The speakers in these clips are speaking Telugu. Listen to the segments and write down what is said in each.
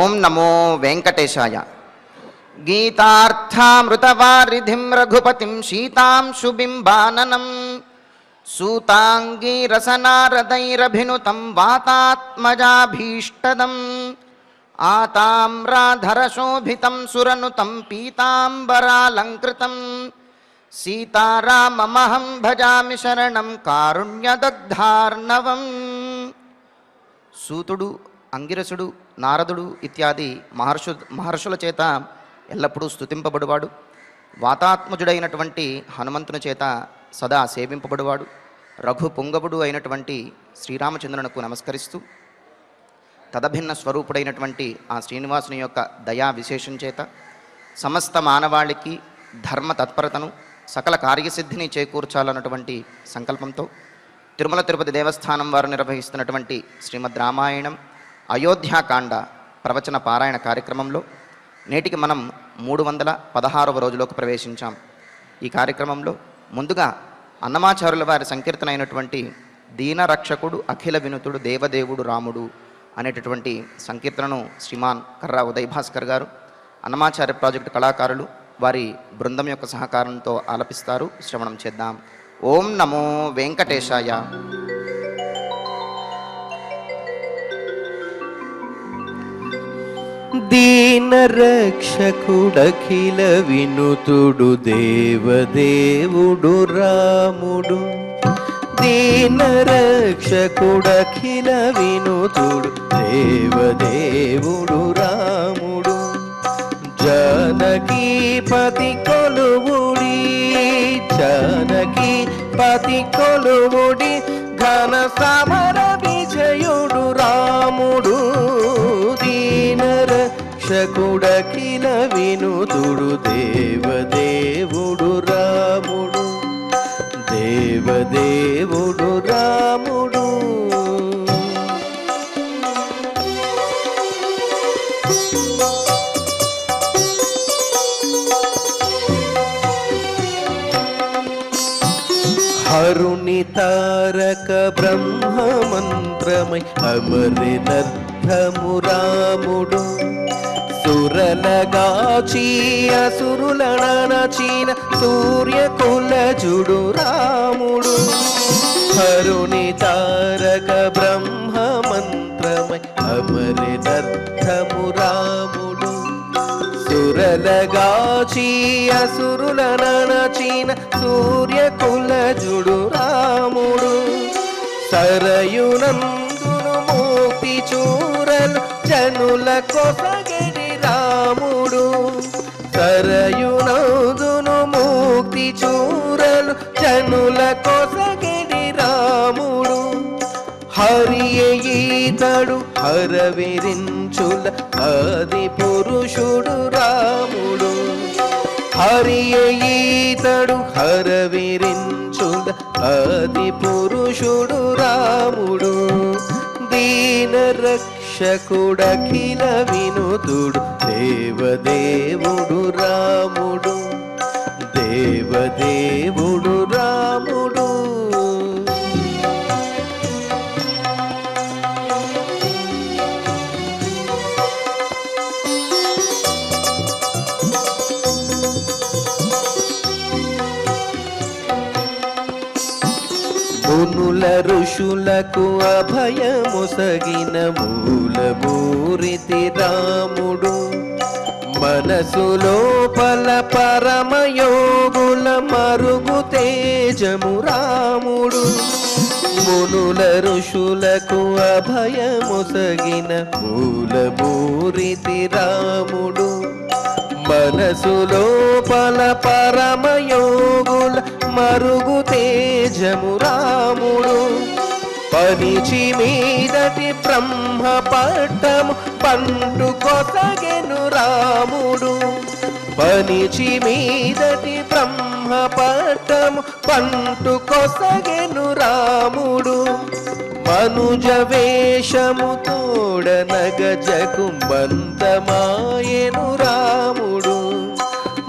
ఓం నమో వెంకటేశాయ. గీతార్థామృతవారిధిం రఘుపతిం శీతాంశుబింబాననం సూతాంగీరసనారदैरभिनुतं వాతాత్మజాభీష్టదం ఆతామ్రాధరశోభితం సురనుతం పీతాంబరాలంకృతం సీతారామమహం భజామి శరణం కారుణ్యదగ్ధార్ణవం. సూతుడు, అంగిరసుడు, నారదుడు ఇత్యాది మహర్షుల చేత ఎల్లప్పుడూ స్తుతింపబడువాడు. వాతాత్మజుడైనటువంటి హనుమంతుని చేత సదా సేవింపబడువాడు. రఘు పుంగవుడు అయినటువంటి శ్రీరామచంద్రునకు నమస్కరిస్తూ తదభిన్న స్వరూపుడైనటువంటి ఆ శ్రీనివాసుని యొక్క దయా విశేషం చేత సమస్త మానవాళికి ధర్మ తత్పరతను సకల కార్యసిద్ధిని చేకూర్చాలన్నటువంటి సంకల్పంతో తిరుమల తిరుపతి దేవస్థానం వారు నిర్వహిస్తున్నటువంటి శ్రీమద్ రామాయణం అయోధ్యాకాండ ప్రవచన పారాయణ కార్యక్రమంలో నేటికి మనం 316వ రోజులోకి ప్రవేశించాం. ఈ కార్యక్రమంలో ముందుగా అన్నమాచారుల వారి సంకీర్తన అయినటువంటి దీనరక్షకుడు అఖిల వినుతుడు దేవదేవుడు రాముడు అనేటటువంటి సంకీర్తనను శ్రీమాన్ కర్రా ఉదయ్ భాస్కర్ గారు, అన్నమాచార్య ప్రాజెక్టు కళాకారులు వారి బృందం యొక్క సహకారంతో ఆలపిస్తారు. శ్రవణం చేద్దాం. ఓం నమో వెంకటేశాయ. దీనరక్షకుడఖిల వినుతుడు దేవదేవుడు రాముడు. దీనరక్షకుడఖిల వినుతుడు దేవదేవుడు రాముడు. జానకీపతి కొలువుడి, జానకీపతి కొలువుడి ఘన సమర విజయుడు రాముడు. దీనరక్షకుడఖిల వినుతుడు దేవదేవుడు రాముడు. దేవదేవుడు రాముడు. హరుని తారక బ్రహ్మ మంత్రమై అమరినర్థము రాముడు. సురలగాచి అసురులనచీన సూర్యకులజుడు రాముడు. హరుని తారక బ్రహ్మ మంత్రమై అమరినర్థము రాముడు. సురలగాచి అసురులనచీన సూర్యకులజుడు రాముడు. సరయునందును మోక్తి చూరలు జనుల కొసగడి రాముడు. సరయునందును మోక్తి చూరలు జనుల కొసగడి రాముడు. హరియీతడు హరవిరించుల ఆది పురుషుడు రాముడు. హరియీతడు హరవిరించుల ఆది పురుషుడు రాముడు. దీనరక్షకుడఖిల వినుతుడు దేవదేవుడు రాముడు. దేవదేవుడు రాముడు. మునుల ఋషులకు అభయముసగిన మూలమూరితి రాముడు. మనసు లోపల పరమయోగుల మరుగు తేజము రాముడు. మునుల ఋషులకు అభయముసగిన మూలమూరితి రాముడు. మనసు లోపల పరమయోగుల మరుగు తేజము రాముడు. పనిచి మీదటి బ్రహ్మ పట్టము పండు కొసగెను రాముడు. పనిచి మీదటి బ్రహ్మ పట్టము పండు కొసగెను రాముడు. మనుజ వేషము తోడన గజకు బంధమాయెను రాముడు.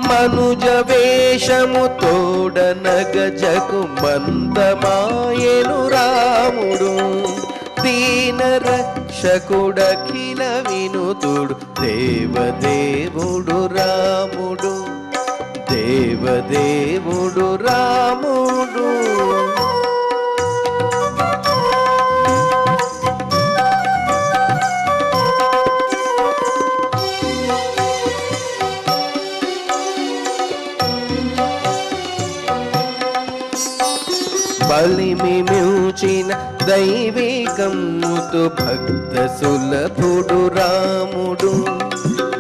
మనుజ వేషము తోడన గజకు బంధమాయెను రాముడు. దీన రక్షకుడఖిల వినుతుడు దేవదేవుడు రాముడు, దేవదేవుడు రాముడు. బలిమి మించిన దైవికముతు భక్త సులభుడు రాముడు,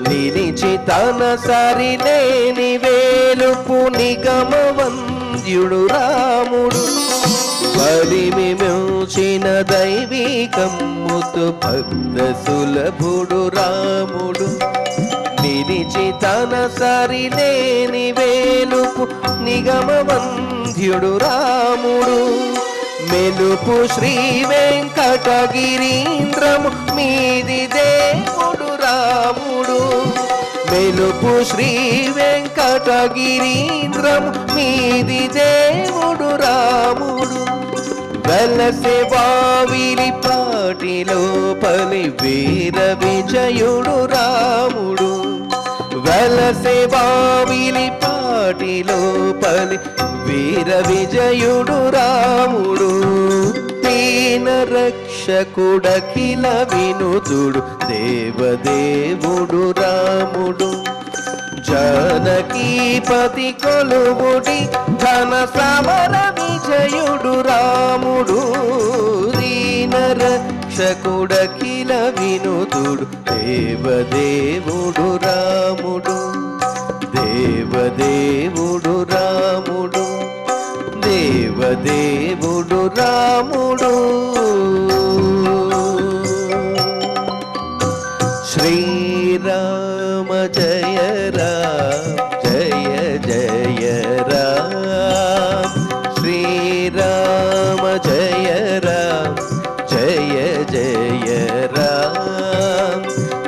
నిలిచి తన సరిలేని వేలుపు నిగమవంద్యుడు రాముడు. బలిమి మించిన దైవికముతు భక్త సులభుడు రాముడు, నిలిచి తన సరిలేని వేలుపు నిగమవంద్యుడు రాముడు. మెలుపు శ్రీ వెంకటగిరీంద్రము మీది దేవుడు రాముడు, మెలుపు శ్రీ వెంకటగిరీంద్రము మీది దేవుడు రాముడు. వెలసె వావిలి పాటిలో పలి వీర విజయుడు రాముడు, వెలసె వావిలి పాటిలో పలి వీర విజయుడు రాముడు. దీన రక్షకుడఖిల వినుతుడు దేవదేవుడు రాముడు, జానకీపతి కొలువుడి ఘన సమర విజయుడు రాముడు. దీన రక్షకుడఖిల వినుతుడు దేవదేవుడు రాముడు, దేవదేవుడు రాముడు, దేవదేవుడు రాముడు. శ్రీరామ జయ రామ జయ జయ రామ, శ్రీరామ జయ రామ జయ జయ రామ,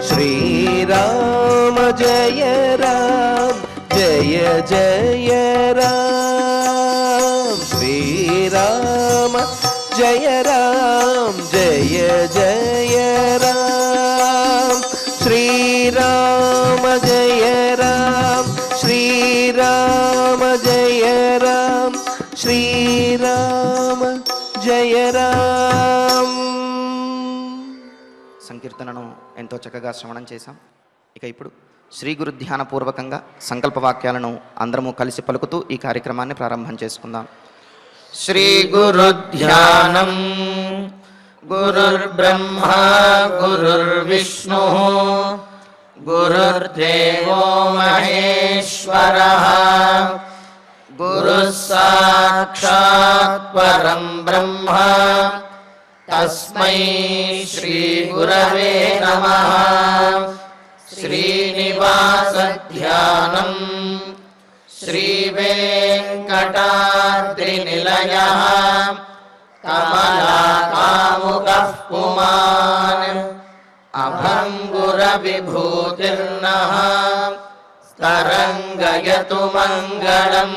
శ్రీరామ జయ రామ జయ జయ రామ, శ్రీరామ జయ రామ జయ జయ రామ, శ్రీరామ జయ రామ, శ్రీరామ జయ రామ, శ్రీరామ జయ రామ. సంకీర్తనను ఎంతో చక్కగా శ్రవణం చేశాం. ఇక ఇప్పుడు శ్రీ గురు ధ్యానపూర్వకంగా సంకల్ప వాక్యాలను అందరము కలిసి పలుకుతూ ఈ కార్యక్రమాన్ని ప్రారంభం చేసుకుందాం. శ్రీ గురు ధ్యానం. గురుర్బ్రహ్మా గురుర్విష్ణు గురుర్దేవో మహేశ్వరః, గురుః సాక్షాత్ పరం బ్రహ్మ తస్మై శ్రీ గురవే నమః. శ్రీనివాస ధ్యానం. శ్రీ వెంకటాద్రినిలయః కమలాకాముకః పుమాన్, అభంగుర విభూతిర్నః స్తరంగయతు మంగళం.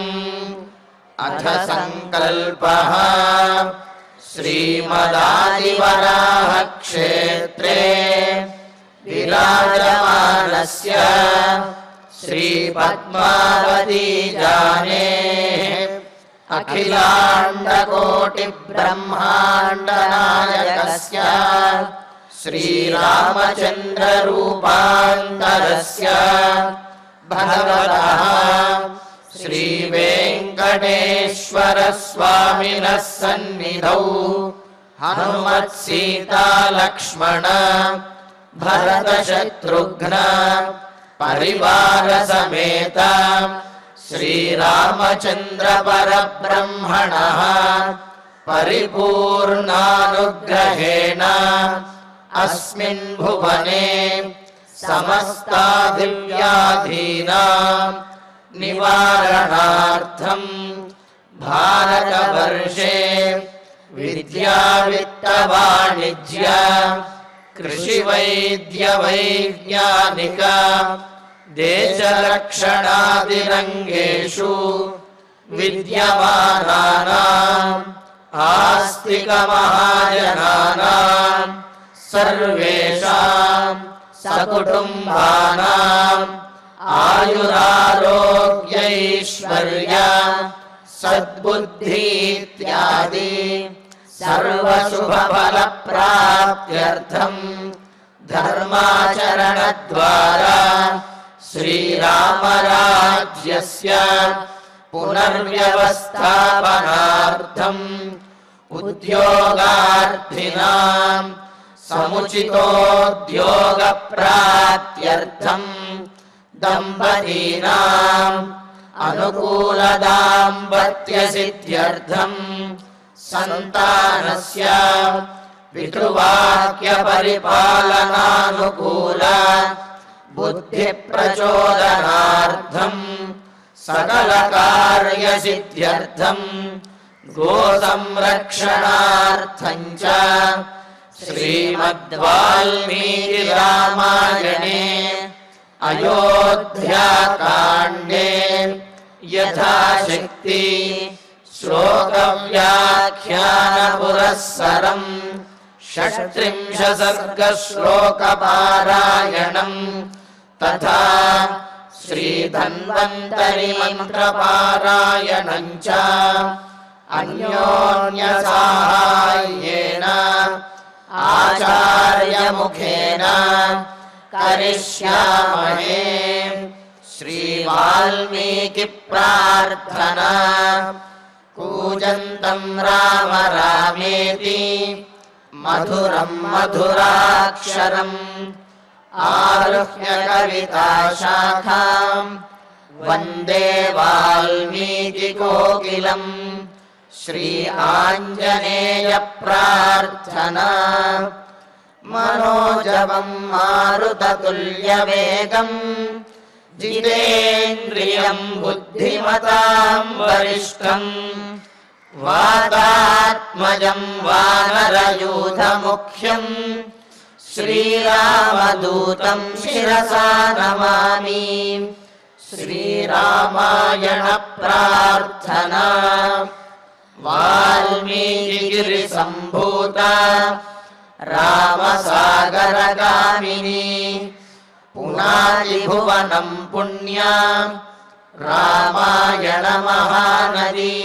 అథ సంకల్పః. శ్రీమదాదివరాహ క్షేత్రే విరాజమానస్య శ్రీ పద్మావతీ జానేః అఖిలాండకోటి బ్రహ్మాండ నాయకస్య శ్రీరామచంద్ర రూపాంతరస్య భగవతః శ్రీ వెంకటేశ్వర స్వామినః సన్నిధౌ హనుమత్ సీతా లక్ష్మణ భరత శత్రుఘ్న పరివార సమేత శ్రీరామచంద్ర పరబ్రహ్మణః పరిపూర్ణానుగ్రహేణ అస్మిన్ భువనే సమస్తాదివ్యాధీనాం నివారణార్థం భారతవర్షే విద్యా విత్త వాణిజ్య కృషి వైద్య వైజ్ఞానిక దేశరక్షణాదిరంగేషు విద్యమానానాం ఆస్తిక మహాజనానాం सर्वेषां सकुटुम्बानाम् आयुरारोग्यैश्वर्य सद्बुद्धीत्यादि सर्वशुभफलप्राप्त्यर्थं धर्माचरणद्वारा श्रीरामराज्यस्य पुनर्व्यवस्थापनार्थम् उद्योगार्थिनां समुचितोद्योगप्राप्त्यर्थं दम्पतीनाम् अनुकूलदाम्पत्यसिद्ध्यर्थं सन्तानस्य पितृवाक्यपरिपालनानुकूल बुद्धिप्रचोदनार्थं सकलकार्यसिद्ध्यर्थं गोसंरक्षणार्थं च श्रीमद्वाल्मीकिरामायणे अयोध्याकाण्डे यथाशक्ति श्लोकव्याख्यानपुरःसरं 36 सर्गश्लोकपारायणं तथा श्रीधन्वन्तरिमन्त्रपारायणं च अन्योन्यसाहाय्येन आचार्यमुखेन करिष्यामहे। श्रीवाल्मीकिप्रार्थना। कूजन्तं राम रामेति मधुरं मधुराक्षरम् आरुह्य कविताशाखां वन्दे वाल्मीकिकोकिलम्। श्री आञ्जनेयप्रार्थना। मनोजवं मारुततुल्यवेगं जितेन्द्रियं बुद्धिमतां वरिष्ठं वातात्मजं वानरयूथमुख्यं श्रीरामदूतं शिरसा नमामि। श्रीरामायण प्रार्थना। वाल्मीकिगिरिसम्भूता रामसागरगामिनी पुनातिभुवनं पुण्या रामायण महानदी।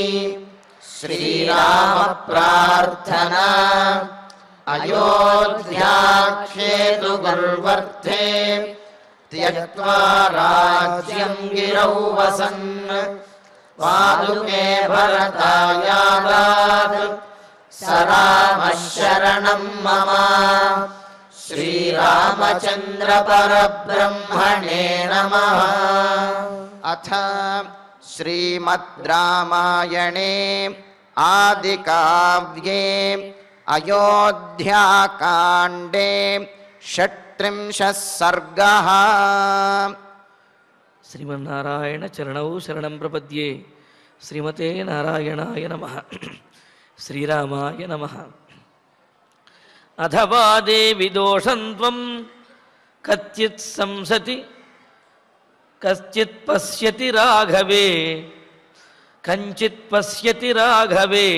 श्रीराम प्रार्थना। अयोध्याक्षेतु गर्वर्थे त्यक्त्वा राज्यं गिरौ वसन् पादुके भरतायादात् स रामः शरणं मम। श्रीरामचन्द्र परब्रह्मणे नमः। अथ श्रीमद् रामायणे आदिकाव्ये अयोध्याकाण्डे 36 सर्गः। श्रीमन्नारायण चरणौ शरणं प्रपद्ये। श्रीमते नारायणाय नमः। श्रीरामाय नमः। अथवा देवि दोषं त्वं कच्चित् संसति कश्चित् पश्यति राघवे कञ्चित् पश्यति राघवे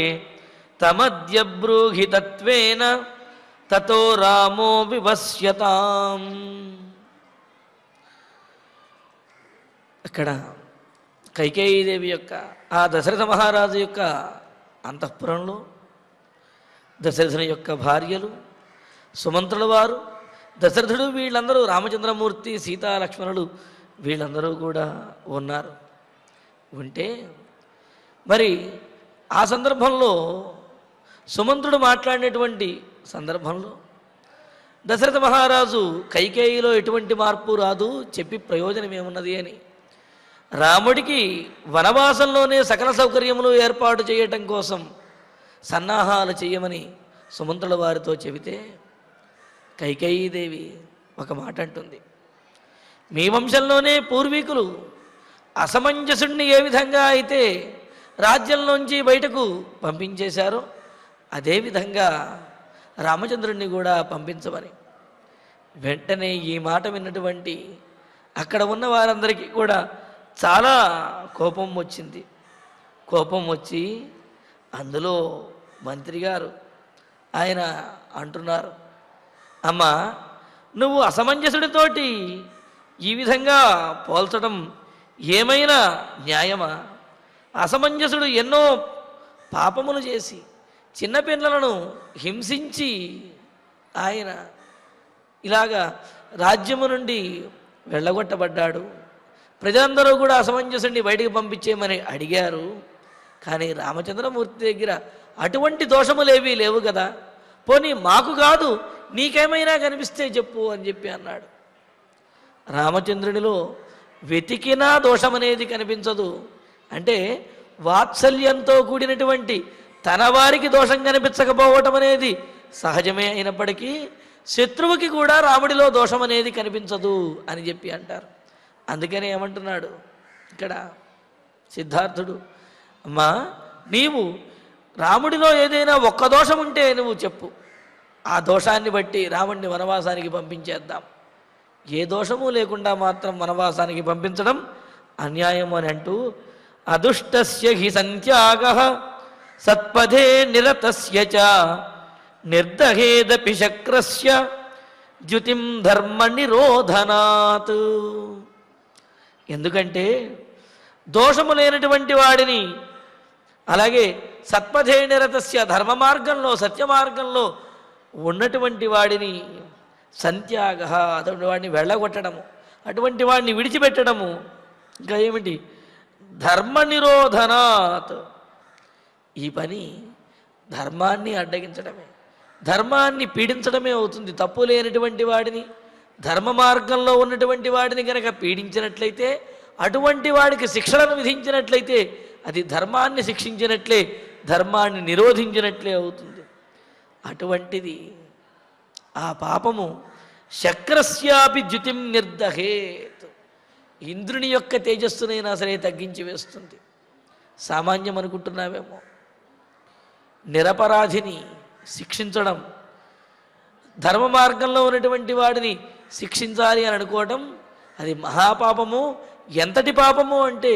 तमद्य ब्रूहि तत्त्वेन ततो रामो विवस्यताम्। అక్కడ కైకేయీదేవి యొక్క ఆ దశరథ మహారాజు యొక్క అంతఃపురంలో దశరథుని యొక్క భార్యలు సుమంత్రుల వారు దశరథుడు వీళ్ళందరూ రామచంద్రమూర్తి సీతా లక్ష్మణులు వీళ్ళందరూ కూడా ఉన్నారు. ఉంటే మరి ఆ సందర్భంలో సుమంత్రుడు మాట్లాడినటువంటి సందర్భంలో దశరథ మహారాజు కైకేయిలో ఎటువంటి మార్పు రాదు, చెప్పి ప్రయోజనం ఏమున్నది అని రాముడికి వనవాసంలోనే సకల సౌకర్యములు ఏర్పాటు చేయటం కోసం సన్నాహాలు చేయమని సుమంత్రుల వారితో చెబితే కైకేయీదేవి ఒక మాట అంటుంది. మీ వంశంలోనే పూర్వీకులు అసమంజసుణ్ణి ఏ విధంగా అయితే రాజ్యంలోంచి బయటకు పంపించేశారో అదేవిధంగా రామచంద్రుణ్ణి కూడా పంపించమని. వెంటనే ఈ మాట విన్నటువంటి అక్కడ ఉన్న వారందరికీ కూడా చాలా కోపం వచ్చింది. కోపం వచ్చి అందులో మంత్రి గారు ఆయన అంటున్నారు, అమ్మా, నువ్వు అసమంజసుడితోటి ఈ విధంగా పోల్చడం ఏమైనా న్యాయమా? అసమంజసుడు ఎన్నో పాపములు చేసి చిన్నపిల్లలను హింసించి ఆయన ఇలాగా రాజ్యము నుండి వెళ్ళగొట్టబడ్డాడు. ప్రజలందరూ కూడా అసమంజసుడిని బయటికి పంపించేయమని అడిగారు. కానీ రామచంద్రమూర్తి దగ్గర అటువంటి దోషములేవీ లేవు కదా. పోనీ మాకు కాదు, నీకేమైనా కనిపిస్తే చెప్పు అని చెప్పి అన్నాడు. రామచంద్రునిలో వెతికినా దోషం అనేది కనిపించదు. అంటే వాత్సల్యంతో కూడినటువంటి తన వారికి దోషం కనిపించకపోవటం అనేది సహజమే అయినప్పటికీ శత్రువుకి కూడా రాముడిలో దోషం అనేది కనిపించదు అని చెప్పి అంటారు. అందుకనే ఏమంటున్నాడు ఇక్కడ సిద్ధార్థుడు, అమ్మా నీవు రాముడిలో ఏదైనా ఒక్క దోషం ఉంటే నువ్వు చెప్పు, ఆ దోషాన్ని బట్టి రాముడిని వనవాసానికి పంపించేద్దాం. ఏ దోషము లేకుండా మాత్రం వనవాసానికి పంపించడం అన్యాయం అని అంటూ, అదుష్టస్య హి సంత్యాగః సత్పథే నిరతస్య చ నిర్దహేదపి శక్రస్య ద్యుతిం ధర్మ నిరోధనాత్. ఎందుకంటే దోషము లేనటువంటి వాడిని, అలాగే సత్పథే నిరతస్య ధర్మ మార్గంలో సత్య మార్గంలో ఉన్నటువంటి వాడిని, సంత్యాగ అటువంటి వాడిని వెళ్ళగొట్టడము, అటువంటి వాడిని విడిచిపెట్టడము, ఇంకా ఏమిటి ధర్మ నిరోధనాత్. ఈ పని ధర్మాన్ని అడ్డగించడమే, ధర్మాన్ని పీడించడమే అవుతుంది. తప్పు లేనటువంటి వాడిని, ధర్మ మార్గంలో ఉన్నటువంటి వాడిని కనుక పీడించినట్లయితే, అటువంటి వాడికి శిక్షలను విధించినట్లయితే అది ధర్మాన్ని శిక్షించినట్లే, ధర్మాన్ని నిరోధించినట్లే అవుతుంది. అటువంటిది ఆ పాపము శక్రస్యాపి ద్యుతిం నిర్దహేత్, ఇంద్రుని యొక్క తేజస్సునైనా సరే తగ్గించి వేస్తుంది. సామాన్యం అనుకుంటున్నావేమో, నిరపరాధిని శిక్షించడం, ధర్మ మార్గంలో ఉన్నటువంటి వాడిని శిక్షించాలి అని అనుకోవటం అది మహాపాపము. ఎంతటి పాపము అంటే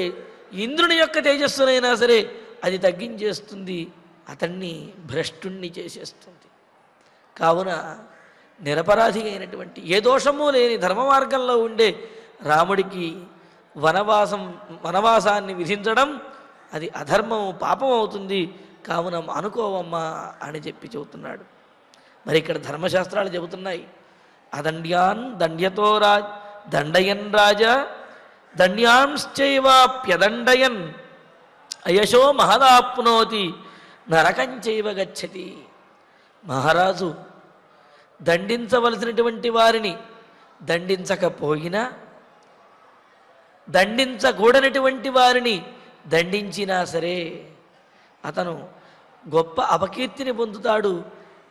ఇంద్రుని యొక్క తేజస్సునైనా సరే అది తగ్గించేస్తుంది, అతన్ని భ్రష్టుణ్ణి చేసేస్తుంది. కావున నిరపరాధి అయినటువంటి ఏ దోషము లేని ధర్మ మార్గంలో ఉండే రాముడికి వనవాసాన్ని విధించడం అది అధర్మము, పాపం అవుతుంది. కావున అనుకోవమ్మా అని చెప్పి చెబుతున్నాడు. మరి ఇక్కడ ధర్మశాస్త్రాలు చెబుతున్నాయి, అదండ్యాన్ దండ్యతో దండయన్ రాజా దండ్యాంశ్చైవాప్యదండయన్ అయశో మహదాప్నోతి నరకంచైవ గచ్చతి. మహారాజు దండించవలసినటువంటి వారిని దండించకపోయినా, దండించకూడనటువంటి వారిని దండించినా సరే అతను గొప్ప అపకీర్తిని పొందుతాడు.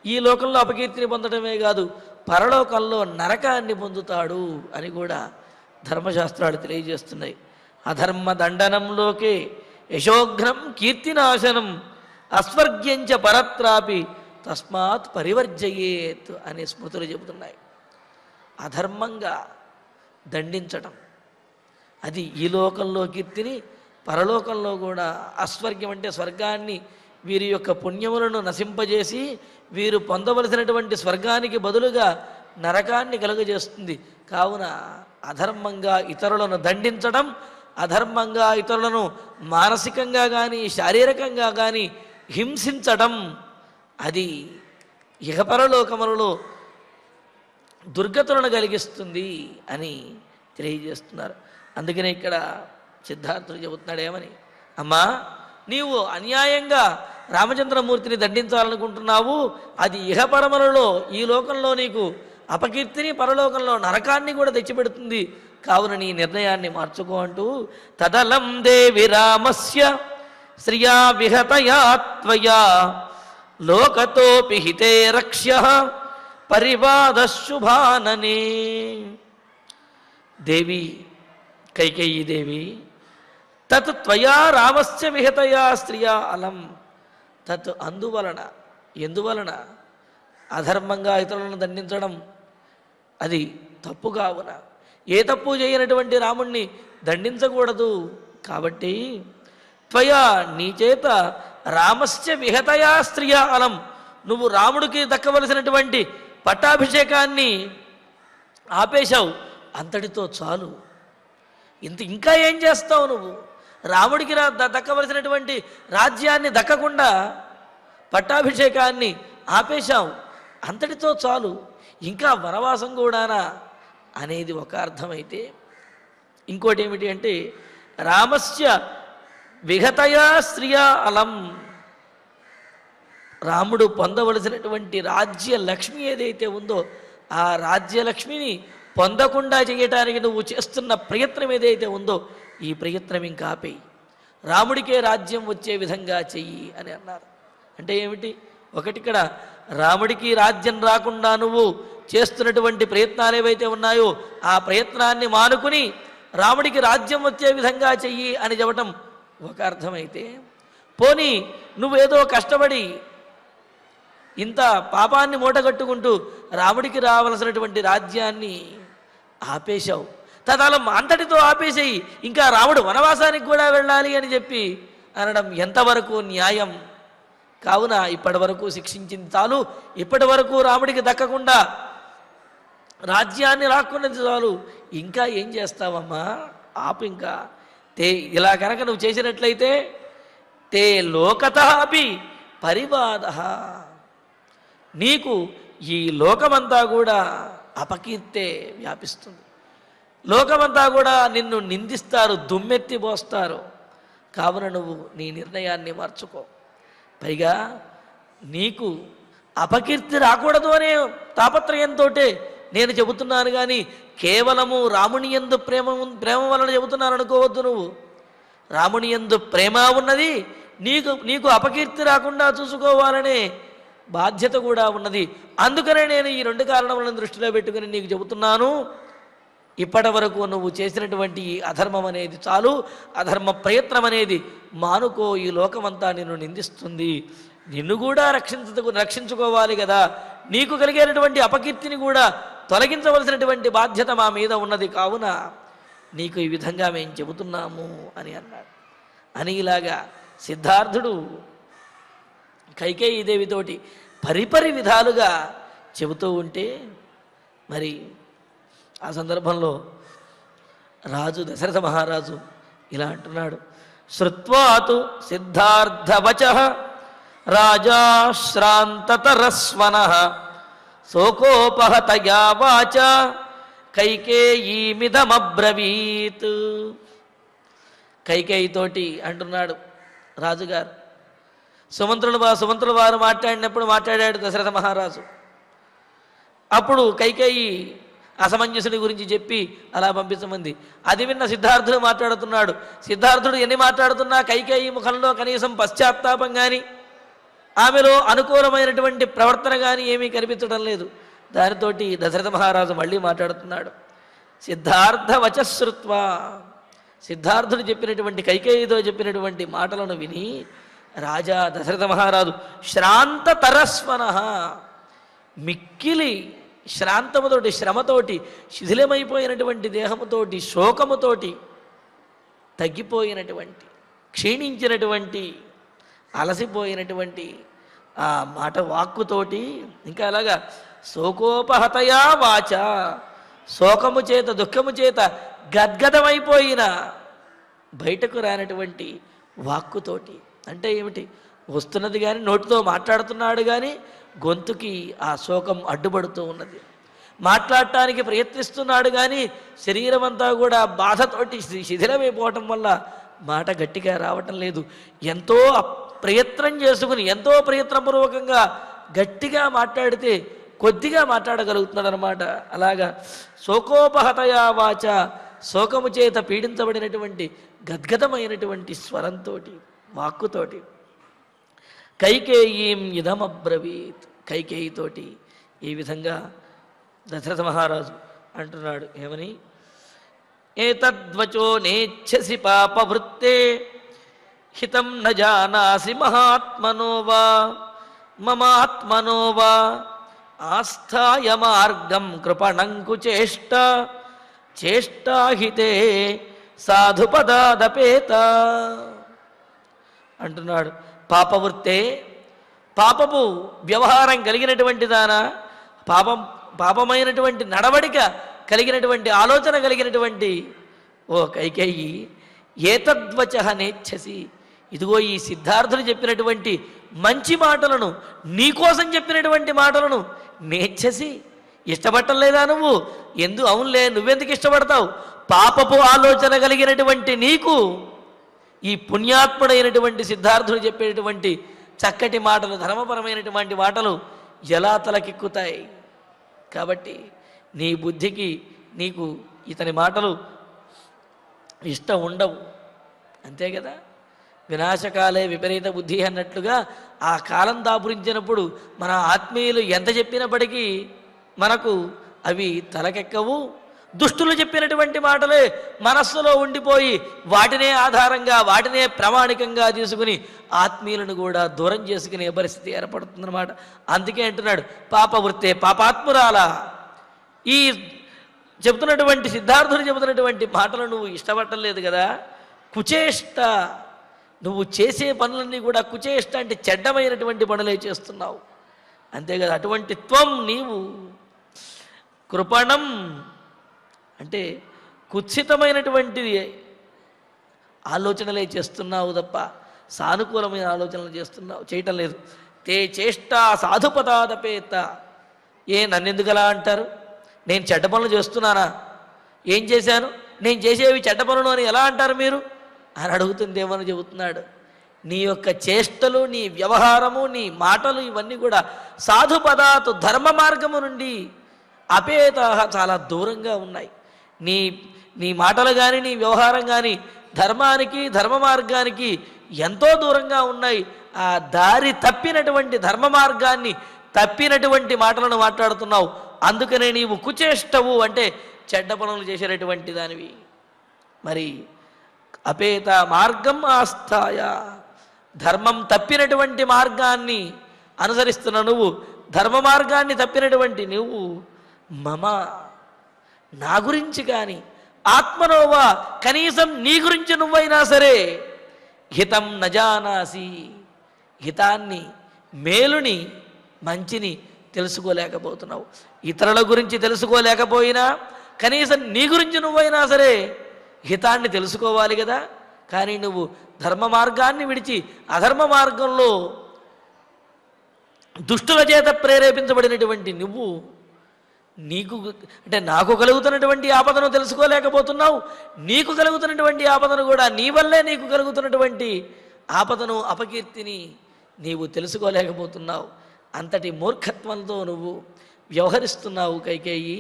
ఈ లోకంలో అపకీర్తిని పొందడమే కాదు, పరలోకంలో నరకాన్ని పొందుతాడు అని కూడా ధర్మశాస్త్రాలు తెలియజేస్తున్నాయి. అధర్మ దండనంలోకే యశోఘ్నం కీర్తినాశనం అస్వర్గ్యంచ పరత్రాపి తస్మాత్ పరివర్జయేత్ అనే స్మృతులు చెబుతున్నాయి. అధర్మంగా దండించటం అది ఈ లోకంలో కీర్తిని, పరలోకంలో కూడా అస్వర్గ్యం అంటే స్వర్గాన్ని, వీరి యొక్క పుణ్యములను నశింపజేసి వీరు పొందవలసినటువంటి స్వర్గానికి బదులుగా నరకాన్ని కలుగజేస్తుంది. కావున అధర్మంగా ఇతరులను దండించడం, అధర్మంగా ఇతరులను మానసికంగా కానీ శారీరకంగా కానీ హింసించడం అది ఇహపరలోకములలో దుర్గతులను కలిగిస్తుంది అని తెలియజేస్తున్నారు. అందుకనే ఇక్కడ సిద్ధార్థుడు చెబుతున్నాడు ఏమని, అమ్మా నీవు అన్యాయంగా రామచంద్రమూర్తిని దండించాలనుకుంటున్నావు, అది ఇహపరములలో ఈ లోకంలో నీకు అపకీర్తిని, పరలోకంలో నరకాన్ని కూడా తెచ్చిపెడుతుంది. కావున నీ నిర్ణయాన్ని మార్చుకో అంటూ, తదలం దేవి రామస్య శ్రియా విహతయా త్వయా లోకతోపి హితే రక్ష్య పరివాద శుభాననే. దేవి కైకేయీ దేవి, తత్ త్వయా రామస్య విహతయా స్త్రియా అలం, తత్ అందువలన, ఎందువలన అధర్మంగా ఇతరులను దండించడం అది తప్పు. కావున ఏ తప్పు చేయనటువంటి రాముణ్ణి దండించకూడదు. కాబట్టి త్వయా నీ చేత రామస్య విహతయా స్త్రియా అలం, నువ్వు రాముడికి దక్కవలసినటువంటి పట్టాభిషేకాన్ని ఆపేశావు, అంతటితో చాలు. ఇంకా ఏం చేస్తావు నువ్వు? రాముడికి దక్కవలసినటువంటి రాజ్యాన్ని దక్కకుండా పట్టాభిషేకాన్ని ఆపేశావు, అంతటితో చాలు, ఇంకా వనవాసం కూడానా అనేది ఒక అర్థమైతే, ఇంకోటి ఏమిటి అంటే రామస్య విగతయా శ్రియా అలం, రాముడు పొందవలసినటువంటి రాజ్యలక్ష్మి ఏదైతే ఉందో ఆ రాజ్యలక్ష్మిని పొందకుండా చేయటానికి నువ్వు చేస్తున్న ప్రయత్నం ఏదైతే ఉందో ఈ ప్రయత్నం ఇంకా ఆపేయి, రాముడికే రాజ్యం వచ్చే విధంగా చెయ్యి అని అన్నారు. అంటే ఏమిటి? ఒకటి, ఇక్కడ రాముడికి రాజ్యం రాకుండా నువ్వు చేస్తున్నటువంటి ప్రయత్నాలు ఏవైతే ఉన్నాయో ఆ ప్రయత్నాన్ని మానుకుని రాముడికి రాజ్యం వచ్చే విధంగా చెయ్యి అని చెప్పటం ఒక అర్థమైతే, పోనీ నువ్వేదో కష్టపడి ఇంత పాపాన్ని మూటగట్టుకుంటూ రాముడికి రావలసినటువంటి రాజ్యాన్ని ఆపేశావు, తదలం అంతటితో ఆపేసేయి, ఇంకా రాముడు వనవాసానికి కూడా వెళ్ళాలి అని చెప్పి అనడం ఎంతవరకు న్యాయం? కావున ఇప్పటి వరకు శిక్షించింది చాలు, ఇప్పటి వరకు రాముడికి దక్కకుండా రాజ్యాన్ని రాక్కున్నది చాలు, ఇంకా ఏం చేస్తావమ్మా? ఆపు ఇంకా. ఇలా కనుక నువ్వు చేసినట్లయితే తే లోకతః అపి పరివాదః, నీకు ఈ లోకమంతా కూడా అపకీర్తే వ్యాపిస్తుంది, లోకమంతా కూడా నిన్ను నిందిస్తారు, దుమ్మెత్తి పోస్తారు. కావున నువ్వు నీ నిర్ణయాన్ని మార్చుకో. పైగా నీకు అపకీర్తి రాకూడదు అనే తాపత్రయంతో నేను చెబుతున్నాను కానీ కేవలము రాముని యందు ప్రేమ వలన చెబుతున్నాను అనుకోవద్దు. నువ్వు రాముని యందు ప్రేమ ఉన్నది, నీకు అపకీర్తి రాకుండా చూసుకోవాలనే బాధ్యత కూడా ఉన్నది. అందుకనే నేను ఈ రెండు కారణములను దృష్టిలో పెట్టుకుని నీకు చెబుతున్నాను, ఇప్పటి వరకు నువ్వు చేసినటువంటి అధర్మం అనేది చాలు, అధర్మ ప్రయత్నం అనేది మానుకో, ఈ లోకమంతా నిన్ను నిందిస్తుంది, నిన్ను కూడా రక్షించుకోవాలి కదా, నీకు కలిగేటటువంటి అపకీర్తిని కూడా తొలగించవలసినటువంటి బాధ్యత మా మీద ఉన్నది, కావున నీకు ఈ విధంగా మేము చెబుతున్నాము అని అన్నాడు. అని ఇలాగా సిద్ధార్థుడు కైకేయీదేవితోటి పరిపరి విధాలుగా చెబుతూ ఉంటే, మరి ఆ సందర్భంలో రాజు దశరథ మహారాజు ఇలా అంటున్నాడు, శ్రుత్వాతు సిద్ధార్థవచః రాజా శ్రాంతతరస్వనః శోకోపహతయా వాచ కైకేయీమిదమబ్రవీత్. కైకేయితోటి అంటున్నాడు రాజుగారు, సుమంత్రుల వారు మాట్లాడాడు దశరథ మహారాజు. అప్పుడు కైకేయి అసమంజసుని గురించి చెప్పి అలా పంపించమంది. అది విన్న సిద్ధార్థుడు మాట్లాడుతున్నాడు. సిద్ధార్థుడు ఎన్ని మాట్లాడుతున్నా కైకేయి ముఖంలో కనీసం పశ్చాత్తాపం కానీ ఆమెలో అనుకూలమైనటువంటి ప్రవర్తన కానీ ఏమీ కనిపించడం లేదు. దానితోటి దశరథ మహారాజు మళ్ళీ మాట్లాడుతున్నాడు. సిద్ధార్థ వచశ్రుత్వా, సిద్ధార్థుడు చెప్పినటువంటి కైకేయితో చెప్పినటువంటి మాటలను విని రాజా దశరథ మహారాజు శ్రాంత తరస్వనః, మిక్కిలి శ్రాంతముతోటి శ్రమతోటి శిథిలమైపోయినటువంటి దేహముతోటి శోకముతోటి తగ్గిపోయినటువంటి క్షీణించినటువంటి అలసిపోయినటువంటి ఆ మాట వాక్కుతోటి, ఇంకా అలాగా శోకోపహతయా వాచ, శోకము చేత దుఃఖము చేత గద్గదమైపోయిన బయటకు రానటువంటి వాక్కుతోటి. అంటే ఏమిటి? వస్తున్నది కానీ నోటితో మాట్లాడుతున్నాడు కానీ గొంతుకి ఆ శోకం అడ్డుపడుతూ ఉన్నది. మాట్లాడటానికి ప్రయత్నిస్తున్నాడు కానీ శరీరం అంతా కూడా బాధతోటి శిథిలమైపోవటం వల్ల మాట గట్టిగా రావటం లేదు. ఎంతో ప్రయత్నం చేసుకుని ఎంతో ప్రయత్నపూర్వకంగా గట్టిగా మాట్లాడితే కొద్దిగా మాట్లాడగలుగుతున్నాడు అనమాట. అలాగా శోకోపహతయా వాచ, శోకము చేత పీడించబడినటువంటి గద్గదమైనటువంటి స్వరంతో వాక్కుతోటి కైకేయీం ఇదమబ్రవీత్, కైకేయితోటి ఈ విధంగా దశరథ మహారాజు అంటున్నాడు. ఏమని? ఏతద్వచో నేచ్ఛసి పాపవృత్తే హితం న జానాసి మహాత్మనో వా మమాత్మనో వా ఆస్థాయ మార్గం కృపణంకు చేష్ట చేష్టాహితే సాధుపదాదపేత అంటున్నాడు. పాపవృత్తే, పాపపు వ్యవహారం కలిగినటువంటి దానా, పాపమైనటువంటి నడవడిక కలిగినటువంటి ఆలోచన కలిగినటువంటి ఓ కైకేయి, ఏతద్వచ నేచ్ఛసి, ఇదిగో ఈ సిద్ధార్థులు చెప్పినటువంటి మంచి మాటలను, నీకోసం చెప్పినటువంటి మాటలను నేచ్ఛసి, ఇష్టపడటం లేదా నువ్వు? అవునులే, నువ్వెందుకు ఇష్టపడతావు? పాపపు ఆలోచన కలిగినటువంటి నీకు ఈ పుణ్యాత్ముడైనటువంటి సిద్ధార్థుడు చెప్పేటువంటి చక్కటి మాటలు, ధర్మపరమైనటువంటి మాటలు ఎలా తలకెక్కుతాయి? కాబట్టి నీ బుద్ధికి నీకు ఇతని మాటలు ఇష్టం ఉండవు, అంతే కదా. వినాశకాలే విపరీత బుద్ధి అన్నట్లుగా ఆ కాలం దాపురించినప్పుడు మన ఆత్మీయులు ఎంత చెప్పినప్పటికీ మనకు అవి తలకెక్కవు. దుష్టులు చెప్పినటువంటి మాటలే మనస్సులో ఉండిపోయి వాటినే ఆధారంగా, వాటినే ప్రామాణికంగా తీసుకుని ఆత్మీయులను కూడా దూరం చేసుకునే పరిస్థితి ఏర్పడుతుందన్నమాట. అందుకే అంటున్నాడు, పాపవృత్తే పాపాత్మురాల, ఈ చెబుతున్నటువంటి సిద్ధార్థుడు చెబుతున్నటువంటి మాటలు నువ్వు ఇష్టపడటం లేదు కదా. కుచేష్ట, నువ్వు చేసే పనులన్నీ కూడా కుచేష్ట అంటే చెడ్డమైనటువంటి పనులే చేస్తున్నావు, అంతే కదా. అటువంటి త్వం, నీవు కృపణం అంటే కుత్సితమైనటువంటి ఆలోచనలే చేస్తున్నావు తప్ప సానుకూలమైన ఆలోచనలు చేయటం లేదు. తే చేష్ట సాధుపదాదపేత, నన్నెందుకు అలా అంటారు? నేను చెడ్డ పనులు చేస్తున్నానా? ఏం చేశాను? నేను చేసేవి చెడ్డ పనులు అని ఎలా అంటారు మీరు అని అడుగుతుందేమని చెబుతున్నాడు. నీ యొక్క చేష్టలు, నీ వ్యవహారము, నీ మాటలు ఇవన్నీ కూడా సాధుపదాతు ధర్మ మార్గము నుండి అపేత చాలా దూరంగా ఉన్నాయి. నీ మాటలు కానీ నీ వ్యవహారం కానీ ధర్మానికి, ధర్మ మార్గానికి ఎంతో దూరంగా ఉన్నాయి. ఆ దారి తప్పినటువంటి ధర్మ మార్గాన్ని తప్పినటువంటి మాటలను మాట్లాడుతున్నావు. అందుకనే నీవు కుచేష్టవు అంటే చెడ్డ పనులు చేసేటటువంటి దానివి. మరి అపేత మార్గం ఆస్థాయ, ధర్మం తప్పినటువంటి మార్గాన్ని అనుసరిస్తున్న నువ్వు, ధర్మ మార్గాన్ని తప్పినటువంటి నువ్వు, మమ నా గురించి కానీ, ఆత్మనోవా కనీసం నీ గురించి నువ్వైనా సరే, హితం నజానాసి, హితాన్ని, మేలుని, మంచిని తెలుసుకోలేకపోతున్నావు. ఇతరుల గురించి తెలుసుకోలేకపోయినా కనీసం నీ గురించి నువ్వైనా సరే హితాన్ని తెలుసుకోవాలి కదా. కానీ నువ్వు ధర్మ మార్గాన్ని విడిచి అధర్మ మార్గంలో దుష్టుల చేత ప్రేరేపించబడినటువంటి నువ్వు, నీకు అంటే నాకు కలుగుతున్నటువంటి ఆపదను తెలుసుకోలేకపోతున్నావు. నీకు కలుగుతున్నటువంటి ఆపదను కూడా, నీ వల్లే నీకు కలుగుతున్నటువంటి ఆపదను, అపకీర్తిని నీవు తెలుసుకోలేకపోతున్నావు. అంతటి మూర్ఖత్వంతో నువ్వు వ్యవహరిస్తున్నావు కైకేయి,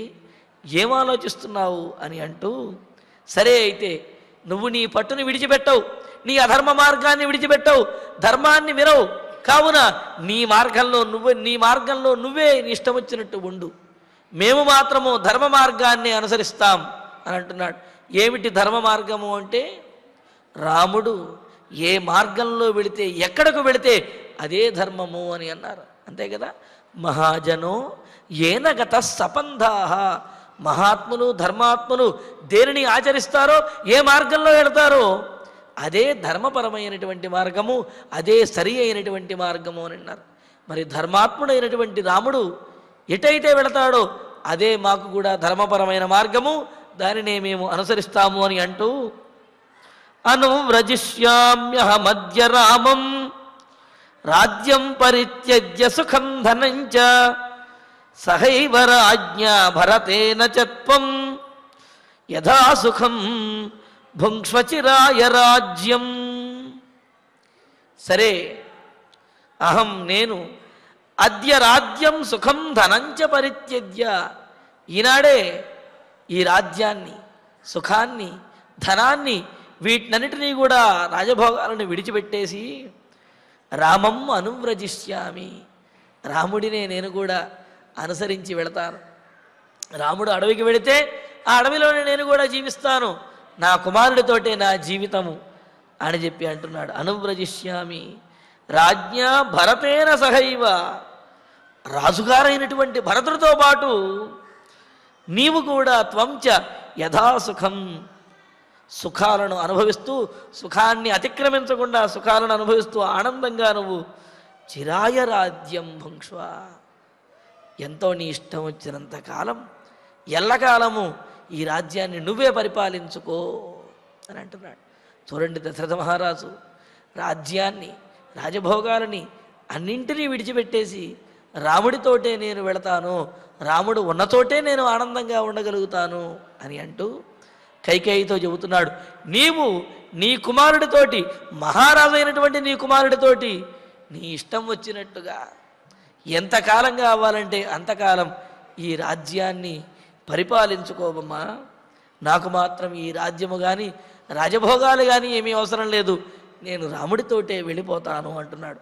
ఏం ఆలోచిస్తున్నావు అని అంటూ, సరే అయితే నువ్వు నీ పట్టుని విడిచిపెట్టవు, నీ అధర్మ మార్గాన్ని విడిచిపెట్టవు, ధర్మాన్ని వినవు, కావున నీ మార్గంలో నువ్వే నీ ఇష్టం వచ్చినట్టు ఉండు, మేము మాత్రము ధర్మ మార్గాన్ని అనుసరిస్తాం అని అంటున్నాడు. ఏమిటి ధర్మ మార్గము అంటే, రాముడు ఏ మార్గంలో వెళితే, ఎక్కడకు వెళితే అదే ధర్మము అని అన్నారు, అంతే కదా. మహాజనో ఏన గత సపంధాః, మహాత్ములు ధర్మాత్ములు దేనిని ఆచరిస్తారో, ఏ మార్గంలో వెళతారో అదే ధర్మపరమైనటువంటి మార్గము, అదే సరి అయినటువంటి మార్గము అని అన్నారు. మరి ధర్మాత్ముడైనటువంటి రాముడు ఎటైతే వెళతాడో అదే మాకు కూడా ధర్మపరమైన మార్గము, దానినే మేము అనుసరిస్తాము అని అంటూ, అనువ్రజిష్యామ్యహమద్య రామం రాజ్యం పరిత్యజ్య సుఖం ధనంచ సహైవ రాజ్ఞా భరతేన చత్వం యథా సుఖం భుంక్ష్వచిరాయ రాజ్యం. సరే, నేను అద్య రాజ్యం సుఖం ధనంచ పరిత్యజ్య, ఈనాడే ఈ రాజ్యాన్ని, సుఖాన్ని, ధనాన్ని, వీటినన్నిటినీ కూడా, రాజభోగాలను విడిచిపెట్టేసి రామం అనువ్రజిష్యామి, రాముడినే నేను కూడా అనుసరించి వెళతాను. రాముడు అడవికి వెళితే ఆ అడవిలోనే నేను కూడా జీవిస్తాను, నా కుమారుడితోటే నా జీవితము అని చెప్పి అంటున్నాడు. అనువ్రజిష్యామి రాజ్ఞా భరతేన సహైవ, రాజుగారైనటువంటి భరతుడితో పాటు నీవు కూడా త్వంచ యథాసుఖం, సుఖాలను అనుభవిస్తూ, సుఖాన్ని అతిక్రమించకుండా సుఖాలను అనుభవిస్తూ ఆనందంగా నువ్వు చిరాయ రాజ్యం భుంక్ష్వ, ఎంతో నీ ఇష్టం వచ్చినంత కాలం ఎల్లకాలము ఈ రాజ్యాన్ని నువ్వే పరిపాలించుకో అని అంటున్నాడు. చూడండి, దశరథ మహారాజు రాజ్యాన్ని, రాజభోగాలని అన్నింటినీ విడిచిపెట్టేసి రాముడితోటే నేను వెళతాను, రాముడు ఉన్నతోటే నేను ఆనందంగా ఉండగలుగుతాను అని అంటూ కైకేయితో చెబుతున్నాడు. నీవు నీ కుమారుడితోటి, మహారాజు అయినటువంటి నీ కుమారుడితోటి నీ ఇష్టం వచ్చినట్టుగా ఎంతకాలం కావాలంటే అంతకాలం ఈ రాజ్యాన్ని పరిపాలించుకోవమ్మా, నాకు మాత్రం ఈ రాజ్యము కానీ రాజభోగాలు కానీ ఏమీ అవసరం లేదు, నేను రాముడితోటే వెళ్ళిపోతాను అంటున్నాడు.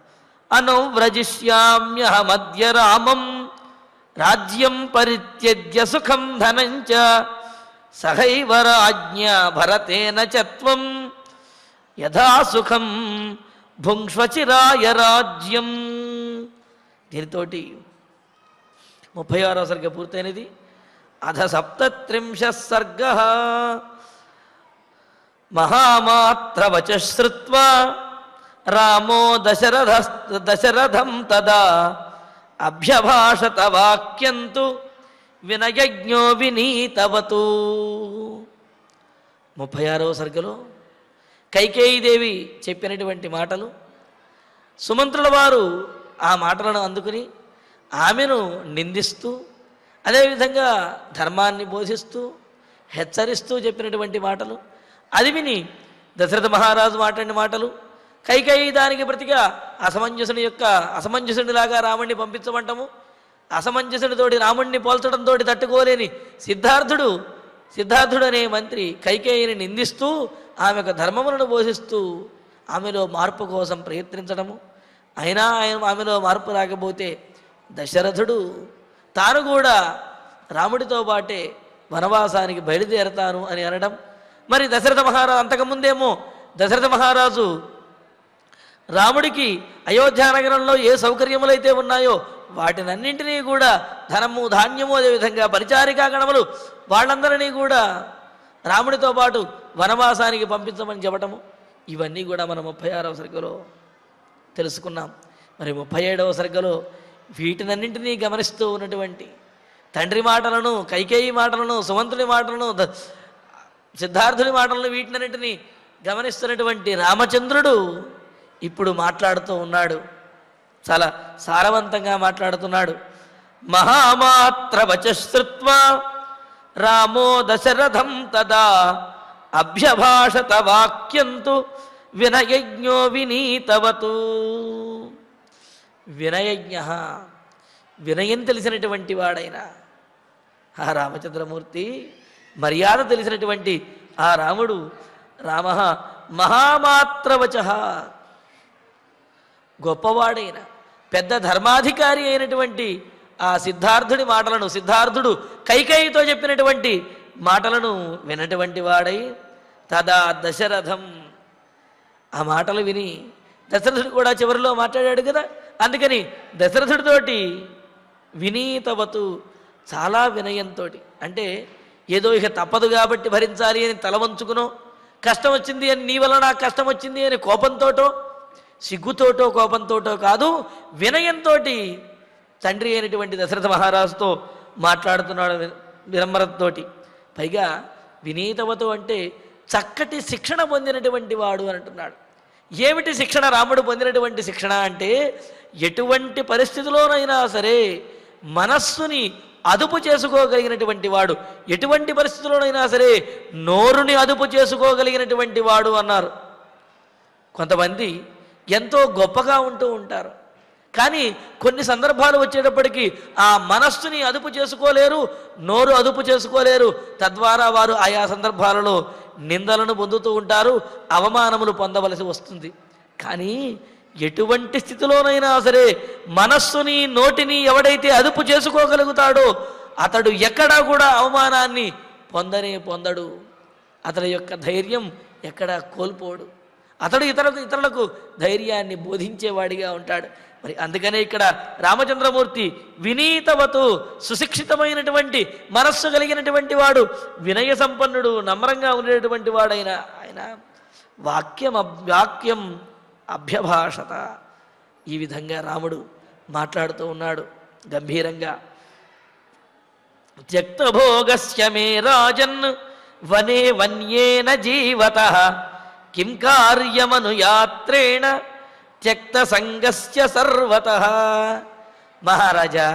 అనువ్రజిష్యామ్యహమద్య రామం రాజ్యం పరిత్యజ్య సుఖం ధనంచ సహైవ రాజ్ఞ భరతేన చత్వం యథా సుఖం భుంక్ష్వచిరాయ రాజ్యం. దీనితోటి 36వ సర్గ పూర్తయినది. అధ 37 సర్గ. మహామాత్రవచ శ్రుత్వా రామో దశరథం తదా అభ్యభాషత వాక్యంతు వినయజ్ఞో వినీతవతు. 36వ సర్గలో కైకేయీదేవి చెప్పినటువంటి మాటలు, సుమంత్రుల వారు ఆ మాటలను అందుకుని ఆమెను నిందిస్తూ, అదేవిధంగా ధర్మాన్ని బోధిస్తూ హెచ్చరిస్తూ చెప్పినటువంటి మాటలు, అది విని దశరథ మహారాజు మాట్లాడిన మాటలు, కైకేయి దానికి ప్రతిగా అసమంజసునిలాగా రాముణ్ణి పంపించమంటాము, అసమంజసునితోటి రాముణ్ణి పోల్చడంతో తట్టుకోలేని సిద్ధార్థుడు అనే మంత్రి కైకేయిని నిందిస్తూ ఆమెకు ధర్మములను బోధిస్తూ ఆమెలో మార్పు కోసం ప్రయత్నించడము. అయినా ఆమెలో మార్పు రాకపోతే దశరథుడు తాను కూడా రాముడితో పాటే వనవాసానికి బయలుదేరతాను అని అనడం. మరి దశరథ మహారాజు అంతకుముందేమో దశరథ మహారాజు రాముడికి అయోధ్యానగరంలో ఏ సౌకర్యములైతే ఉన్నాయో వాటినన్నింటినీ కూడా ధనము, ధాన్యము, అదేవిధంగా పరిచారికా గణములు వాళ్ళందరినీ కూడా రాముడితో పాటు వనవాసానికి పంపించమని చెప్పటము, ఇవన్నీ కూడా మనం 36వ సర్గలో తెలుసుకున్నాం. మరి 37వ సర్గలో వీటినన్నింటినీ గమనిస్తూ ఉన్నటువంటి తండ్రి మాటలను, కైకేయి మాటలను, సుమంతుడి మాటలను, సిద్ధార్థుడి మాటలను, వీటినన్నింటినీ గమనిస్తున్నటువంటి రామచంద్రుడు ఇప్పుడు మాట్లాడుతూ ఉన్నాడు. చాలా సారవంతంగా మాట్లాడుతున్నాడు. మహామాత్రవచ శ్రుత్వా రామో దశరథం తదా అభ్యభాషత వాక్యంతు వినయజ్ఞో వినీతవతు. వినయజ్ఞ, వినయం తెలిసినటువంటి వాడైన ఆ రామచంద్రమూర్తి, మర్యాద తెలిసినటువంటి ఆ రాముడు, రామ మహామాత్రవచ, గొప్పవాడైన పెద్ద ధర్మాధికారి అయినటువంటి ఆ సిద్ధార్థుడి మాటలను, సిద్ధార్థుడు కైకేయితో చెప్పినటువంటి మాటలను వినటువంటి వాడై తదా దశరథం, ఆ మాటలు విని దశరథుడు కూడా చివరిలో మాట్లాడాడు కదా, అందుకని దశరథుడితోటి వినీతవతు, చాలా వినయంతో, అంటే ఏదో ఇక తప్పదు కాబట్టి భరించాలి అని తల వంచుకునో, కష్టం వచ్చింది అని నీ వల్ల నాకు కష్టం వచ్చింది అని కోపంతోటో, సిగ్గుతోటో కోపంతోటో కాదు, వినయంతో తండ్రి అయినటువంటి దశరథ మహారాజుతో మాట్లాడుతున్నాడు వినమ్రతతోటి. పైగా వినీతవతో అంటే చక్కటి శిక్షణ పొందినటువంటి వాడు అని అంటున్నాడు. ఏమిటి శిక్షణ? రాముడు పొందినటువంటి శిక్షణ అంటే ఎటువంటి పరిస్థితిలోనైనా సరే మనస్సుని అదుపు చేసుకోగలిగినటువంటి వాడు, ఎటువంటి పరిస్థితుల్లోనైనా సరే నోరుని అదుపు చేసుకోగలిగినటువంటి వాడు అన్నారు. కొంతమంది ఎంతో గొప్పగా ఉంటూ ఉంటారు, కానీ కొన్ని సందర్భాలు వచ్చేటప్పటికీ ఆ మనస్సుని అదుపు చేసుకోలేరు, నోరు అదుపు చేసుకోలేరు. తద్వారా వారు ఆయా సందర్భాలలో నిందలను పొందుతూ ఉంటారు, అవమానములు పొందవలసి వస్తుంది. కానీ ఎటువంటి స్థితిలోనైనా సరే మనస్సుని, నోటిని ఎవడైతే అదుపు చేసుకోగలుగుతాడో అతడు ఎక్కడా కూడా అవమానాన్ని పొందడు. అతడి యొక్క ధైర్యం ఎక్కడా కోల్పోడు. అతడు ఇతరులకు ధైర్యాన్ని బోధించేవాడిగా ఉంటాడు. మరి అందుకనే ఇక్కడ రామచంద్రమూర్తి వినీతవతు, సుశిక్షితమైనటువంటి మనస్సు కలిగినటువంటి వాడు, వినయ సంపన్నుడు, నమ్రంగా ఉండేటువంటి వాడైన ఆయన వాక్యం అభ్యభాషత, ఈ విధంగా రాముడు మాట్లాడుతూ ఉన్నాడు గంభీరంగా. త్యక్తభోగస్య మే రాజన్ వనే వన్యేన జీవతః కిం కార్యమనుయాత్రేణ త్యక్త సంగస్య సర్వతః. మహారాజా,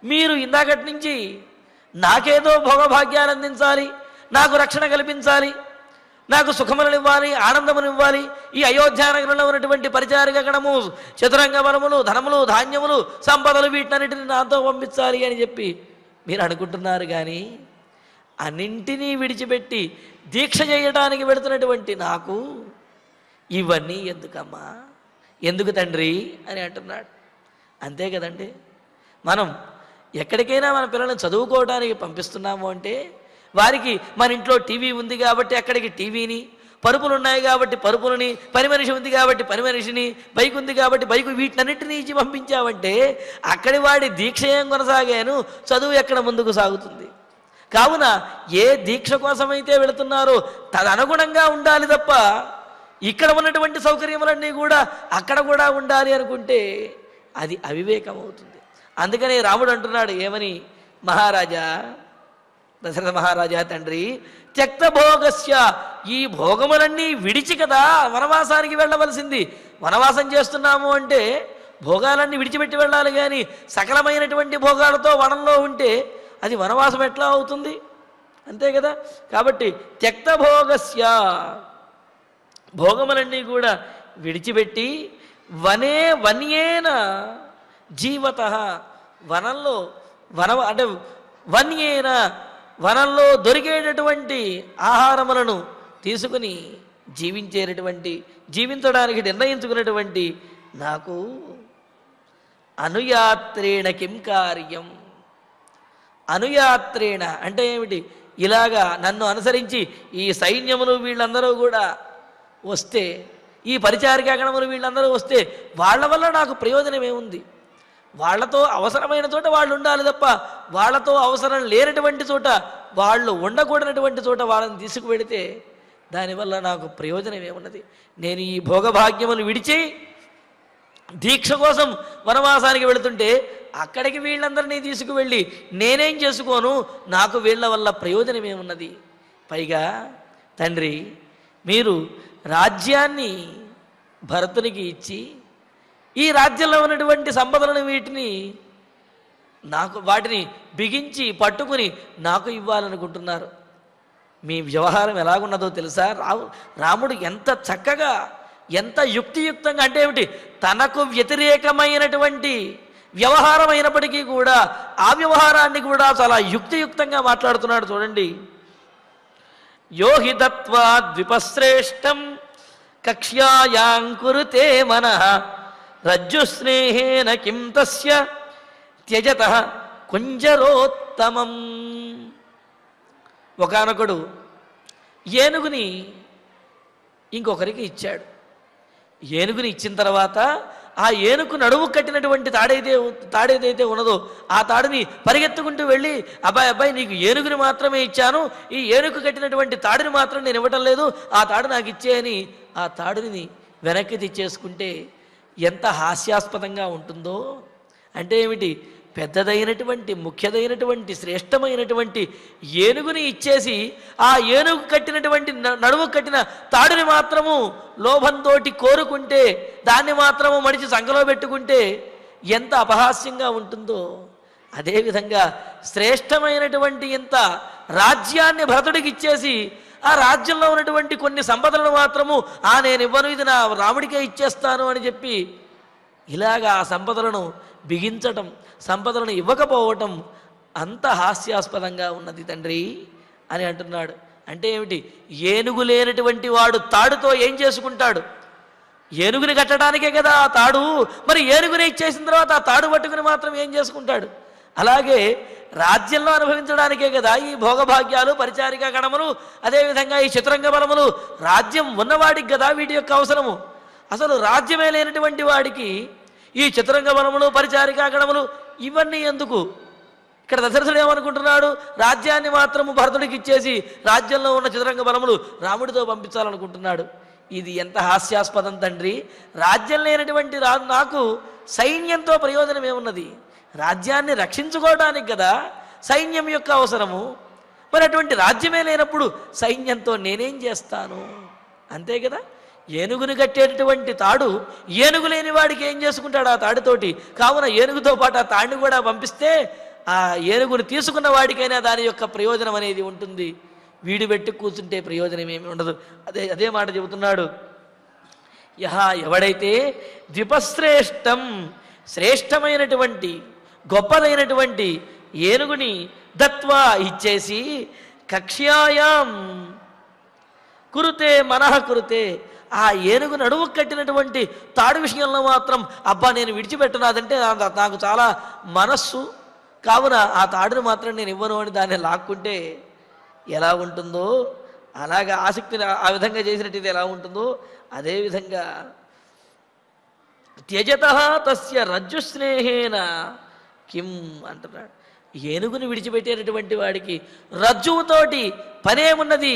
మీరు ఇందాకటి నుంచి నాకేదో భోగభాగ్యాలు అందించాలి, నాకు రక్షణ కల్పించాలి, నాకు సుఖములను ఇవ్వాలి, ఆనందమును ఇవ్వాలి, ఈ అయోధ్యానగరంలో ఉన్నటువంటి పరిచారిక గణము, చతురంగ బలములు, ధనములు, ధాన్యములు, సంపదలు వీటన్నిటిని నాతో పంపించాలి అని చెప్పి మీరు అనుకుంటున్నారు. కానీ అన్నింటినీ విడిచిపెట్టి దీక్ష చేయడానికి వెళుతున్నటువంటి నాకు ఇవన్నీ ఎందుకమ్మా, ఎందుకు తండ్రి అని అంటున్నాడు. అంతే కదండి, మనం ఎక్కడికైనా మన పిల్లలను చదువుకోవడానికి పంపిస్తున్నాము అంటే వారికి మన ఇంట్లో టీవీ ఉంది కాబట్టి అక్కడికి టీవీని, పరుపులు ఉన్నాయి కాబట్టి పరుపులని, పని మనిషి ఉంది కాబట్టి పని మనిషిని, బైక్ ఉంది కాబట్టి బైకు, వీటన్నిటినీ ఇచ్చి పంపించామంటే అక్కడి వాడి దీక్ష ఏం కొనసాగాను, చదువు ఎక్కడ ముందుకు సాగుతుంది. కావున ఏ దీక్ష కోసమైతే వెళుతున్నారో తదనుగుణంగా ఉండాలి తప్ప ఇక్కడ ఉన్నటువంటి సౌకర్యములన్నీ కూడా అక్కడ కూడా ఉండాలి అనుకుంటే అది అవివేకం అవుతుంది. అందుకనే రాముడు అంటున్నాడు ఏమని, మహారాజా, దశరథ మహారాజా తండ్రి, త్యక్త భోగస్య, ఈ భోగములన్నీ విడిచి కదా వనవాసానికి వెళ్ళవలసింది. వనవాసం చేస్తున్నాము అంటే భోగాలన్నీ విడిచిపెట్టి వెళ్ళాలి. కానీ సకలమైనటువంటి భోగాలతో వనంలో ఉంటే అది వనవాసం ఎట్లా అవుతుంది? అంతే కదా. కాబట్టి త్యక్త భోగస్య, భోగములన్నీ కూడా విడిచిపెట్టి వనే వన్యేన జీవతః, వనంలో అంటే వన్యేన, వనంలో దొరికేటటువంటి ఆహారములను తీసుకుని జీవించడానికి నిర్ణయించుకున్నటువంటి నాకు అనుయాత్రేణ కిం కార్యం. అనుయాత్రేణ అంటే ఏమిటి? ఇలాగా నన్ను అనుసరించి ఈ సైన్యములు వీళ్ళందరూ కూడా వస్తే, ఈ పరిచారికాగణములు వీళ్ళందరూ వస్తే వాళ్ళ వల్ల నాకు ప్రయోజనం ఏముంది? వాళ్లతో అవసరమైన చోట వాళ్ళు ఉండాలి తప్ప వాళ్లతో అవసరం లేనటువంటి చోట, వాళ్ళు ఉండకూడనటువంటి చోట వాళ్ళని తీసుకువెడితే దానివల్ల నాకు ప్రయోజనం ఏమున్నది? నేను ఈ భోగభాగ్యములు విడిచి దీక్ష కోసం వనవాసానికి వెళుతుంటే అక్కడికి వీళ్ళందరినీ తీసుకువెళ్ళి నేనేం చేసుకోను? నాకు వీళ్ళ వల్ల ప్రయోజనం ఏమున్నది? పైగా తండ్రి, మీరు రాజ్యాన్ని భరతునికి ఇచ్చి ఈ రాజ్యంలో ఉన్నటువంటి సంపదలను వీటిని వాటిని బిగించి పట్టుకుని నాకు ఇవ్వాలనుకుంటున్నారు. మీ వ్యవహారం ఎలాగున్నదో తెలుసా? రాముడు ఎంత చక్కగా, ఎంత యుక్తియుక్తంగా, అంటే ఏమిటి, తనకు వ్యతిరేకమైనటువంటి వ్యవహారం అయినప్పటికీ కూడా ఆ వ్యవహారాన్ని కూడా చాలా యుక్తియుక్తంగా మాట్లాడుతున్నాడు. చూడండి, యోహి దత్వా ద్విపశ్రేష్టం కక్ష్యాయాం కురుతే మనః రజ్జుస్నేహేన కిం తస్య త్యజతః కుంజరోత్తమం. ఒకానొకడు ఏనుగుని ఇంకొకరికి ఇచ్చాడు. ఏనుగుని ఇచ్చిన తర్వాత ఆ ఏనుగు నడువు కట్టినటువంటి తాడేదైతే ఉన్నదో ఆ తాడుని పరిగెత్తుకుంటూ వెళ్ళి, అబ్బాయి నీకు ఏనుగుని మాత్రమే ఇచ్చాను, ఈ ఏనుగు కట్టినటువంటి తాడుని మాత్రం నేను ఇవ్వటం లేదు, ఆ తాడు నాకు ఇచ్చేయని ఆ తాడుని వెనక్కి తెచ్చేసుకుంటే ఎంత హాస్యాస్పదంగా ఉంటుందో. అంటే ఏమిటి, పెద్దదైనటువంటి, ముఖ్యదైనటువంటి, శ్రేష్టమైనటువంటి ఏనుగుని ఇచ్చేసి ఆ ఏనుగు కట్టినటువంటి నడువు కట్టిన తాడుని మాత్రము లోభంతో కోరుకుంటే, దాన్ని మాత్రము మడిచి సంకలో పెట్టుకుంటే ఎంత అపహాస్యంగా ఉంటుందో. అదేవిధంగా శ్రేష్టమైనటువంటి ఇంత రాజ్యాన్ని భరతుడికి ఇచ్చేసి ఆ రాజ్యంలో ఉన్నటువంటి కొన్ని సంపదలను మాత్రము నేను ఇవ్వను, ఇది నా రాముడికే ఇచ్చేస్తాను అని చెప్పి ఇలాగా ఆ సంపదలను బిగించటం, సంపదలను ఇవ్వకపోవటం అంత హాస్యాస్పదంగా ఉన్నది తండ్రి అని అంటున్నాడు. అంటే ఏమిటి, ఏనుగు లేనటువంటి వాడు తాడుతో ఏం చేసుకుంటాడు? ఏనుగుని కట్టడానికే కదా ఆ తాడు. మరి ఏనుగుని ఇచ్చేసిన తర్వాత ఆ తాడు పట్టుకుని మాత్రం ఏం చేసుకుంటాడు? అలాగే రాజ్యంలో అనుభవించడానికే కదా ఈ భోగభాగ్యాలు, పరిచారిక గణములు, అదేవిధంగా ఈ చతురంగ బలములు. రాజ్యం ఉన్నవాడికి కదా వీటి యొక్క అవసరము. అసలు రాజ్యమే లేనటువంటి వాడికి ఈ చతురంగ బలములు, పరిచారిక గణములు ఇవన్నీ ఎందుకు? ఇక్కడ దశరథుడు ఏమనుకుంటున్నాడు? రాజ్యాన్ని మాత్రము భరతుడికి ఇచ్చేసి రాజ్యంలో ఉన్న చతురంగ బలములు రాముడితో పంపించాలనుకుంటున్నాడు. ఇది ఎంత హాస్యాస్పదం తండ్రి! రాజ్యం లేనటువంటి నాకు సైన్యంతో ప్రయోజనం ఏమున్నది? రాజ్యాన్ని రక్షించుకోవడానికి కదా సైన్యం యొక్క అవసరము. మరి అటువంటి రాజ్యమే లేనప్పుడు సైన్యంతో నేనేం చేస్తాను? అంతే కదా. ఏనుగుని కట్టేటటువంటి తాడు ఏనుగు లేని వాడికి ఏం చేసుకుంటాడు ఆ తాడుతోటి? కావున ఏనుగుతో పాటు ఆ తాడిని కూడా పంపిస్తే ఆ ఏనుగుని తీసుకున్న వాడికైనా దాని యొక్క ప్రయోజనం అనేది ఉంటుంది. వీడి పెట్టి కూర్చుంటే ప్రయోజనం ఏమి ఉండదు. అదే మాట చెబుతున్నాడు. ఎవడైతే ద్విపశ్రేష్టం, శ్రేష్టమైనటువంటి గొప్పదైనటువంటి ఏనుగుని దత్వా ఇచ్చేసి, కక్ష్యాయాం కురుతే మనః కురుతే, ఆ ఏనుగు నడువు కట్టినటువంటి తాడు విషయంలో మాత్రం అబ్బా నేను విడిచిపెట్టనాదంటే నాకు చాలా మనస్సు, కావున ఆ తాడును మాత్రం నేను ఇవ్వను అని దాన్ని లాక్కుంటే ఎలా ఉంటుందో, అలాగా ఆసక్తిని ఆ విధంగా చేసినట్టు ఇది ఎలా ఉంటుందో అదేవిధంగా త్యజత తస్య రజ్జు స్నేహేన కిం అంటున్నాడు. ఏనుగుని విడిచిపెట్టేటటువంటి వాడికి రజ్జువుతోటి పనేమున్నది?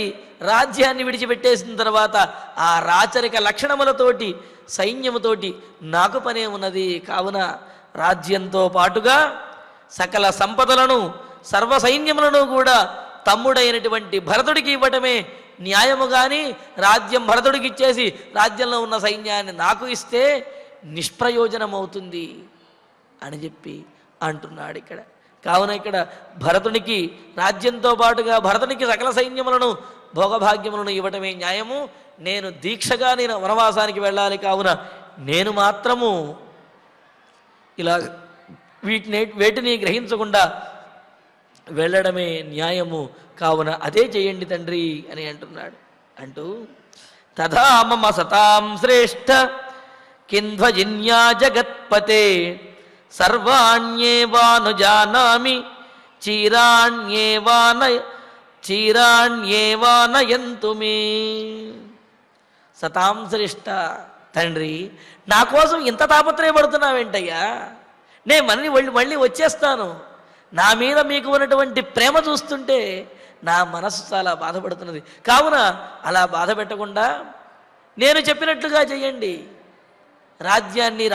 రాజ్యాన్ని విడిచిపెట్టేసిన తర్వాత ఆ రాచరిక లక్షణములతోటి సైన్యముతోటి నాకు పనేమున్నది? కావున రాజ్యంతో పాటుగా సకల సంపదలను సర్వ సైన్యములను కూడా తమ్ముడైనటువంటి భరతుడికి ఇవ్వటమే న్యాయము. కానీ రాజ్యం భరతుడికి ఇచ్చేసి రాజ్యంలో ఉన్న సైన్యాన్ని నాకు ఇస్తే నిష్ప్రయోజనమవుతుంది అని చెప్పి అంటున్నాడు ఇక్కడ. కావున ఇక్కడ భరతునికి రాజ్యంతో పాటుగా భరతునికి సకల సైన్యములను భోగభాగ్యములను ఇవ్వటమే న్యాయము. నేను దీక్షగా నేను వనవాసానికి వెళ్ళాలి, కావున నేను మాత్రము ఇలా వేటిని గ్రహించకుండా వెళ్ళడమే న్యాయము. కావున అదే చేయండి తండ్రి అని అంటున్నాడు. అంటూ తథా మమ సతాం శ్రేష్ఠ కింధ్వజిన్యా జగత్పతే సర్వాణ్యేవానుజానామి చీరాణ్యేవానయంతు మే. సతాం శ్రేష్ఠ, తండ్రి నా కోసం ఇంత తాపత్రయపడుతున్నావేంటయ్యా? నేను మళ్ళీ వచ్చేస్తాను. నా మీద మీకు ఉన్నటువంటి ప్రేమ చూస్తుంటే నా మనసు చాలా బాధపడుతున్నది. కావున అలా బాధ పెట్టకుండా నేను చెప్పినట్లుగా చెయ్యండి.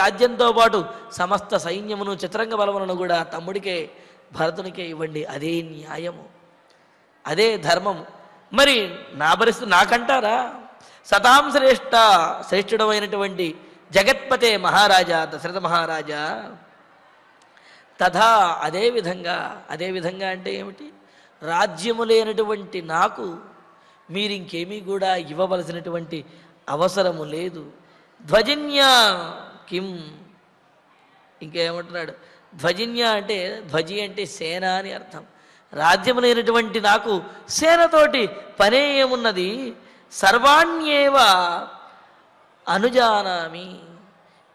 రాజ్యంతో పాటు సమస్త సైన్యమును చతురంగ బలములను కూడా తమ్ముడికే భరతునికే ఇవ్వండి. అదే న్యాయము, అదే ధర్మము. మరి నా పరిస్థితి నాకంటారా? సతాం శ్రేష్ఠ, శ్రేష్ఠుడమైనటువంటి జగత్పతే మహారాజా దశరథ మహారాజా, తథా అదేవిధంగా అంటే ఏమిటి? రాజ్యము లేనటువంటి నాకు మీరు ఇంకేమీ కూడా ఇవ్వవలసినటువంటి అవసరము లేదు. ధ్వజిన్యా కిం, ఇంకేమంటున్నాడు? ధ్వజిన్యా అంటే ధ్వజి అంటే సేన అని అర్థం. రాజ్యము లేనటువంటి నాకు సేనతోటి పనే ఏమున్నది? సర్వాణ్యేవ అనుజానామి,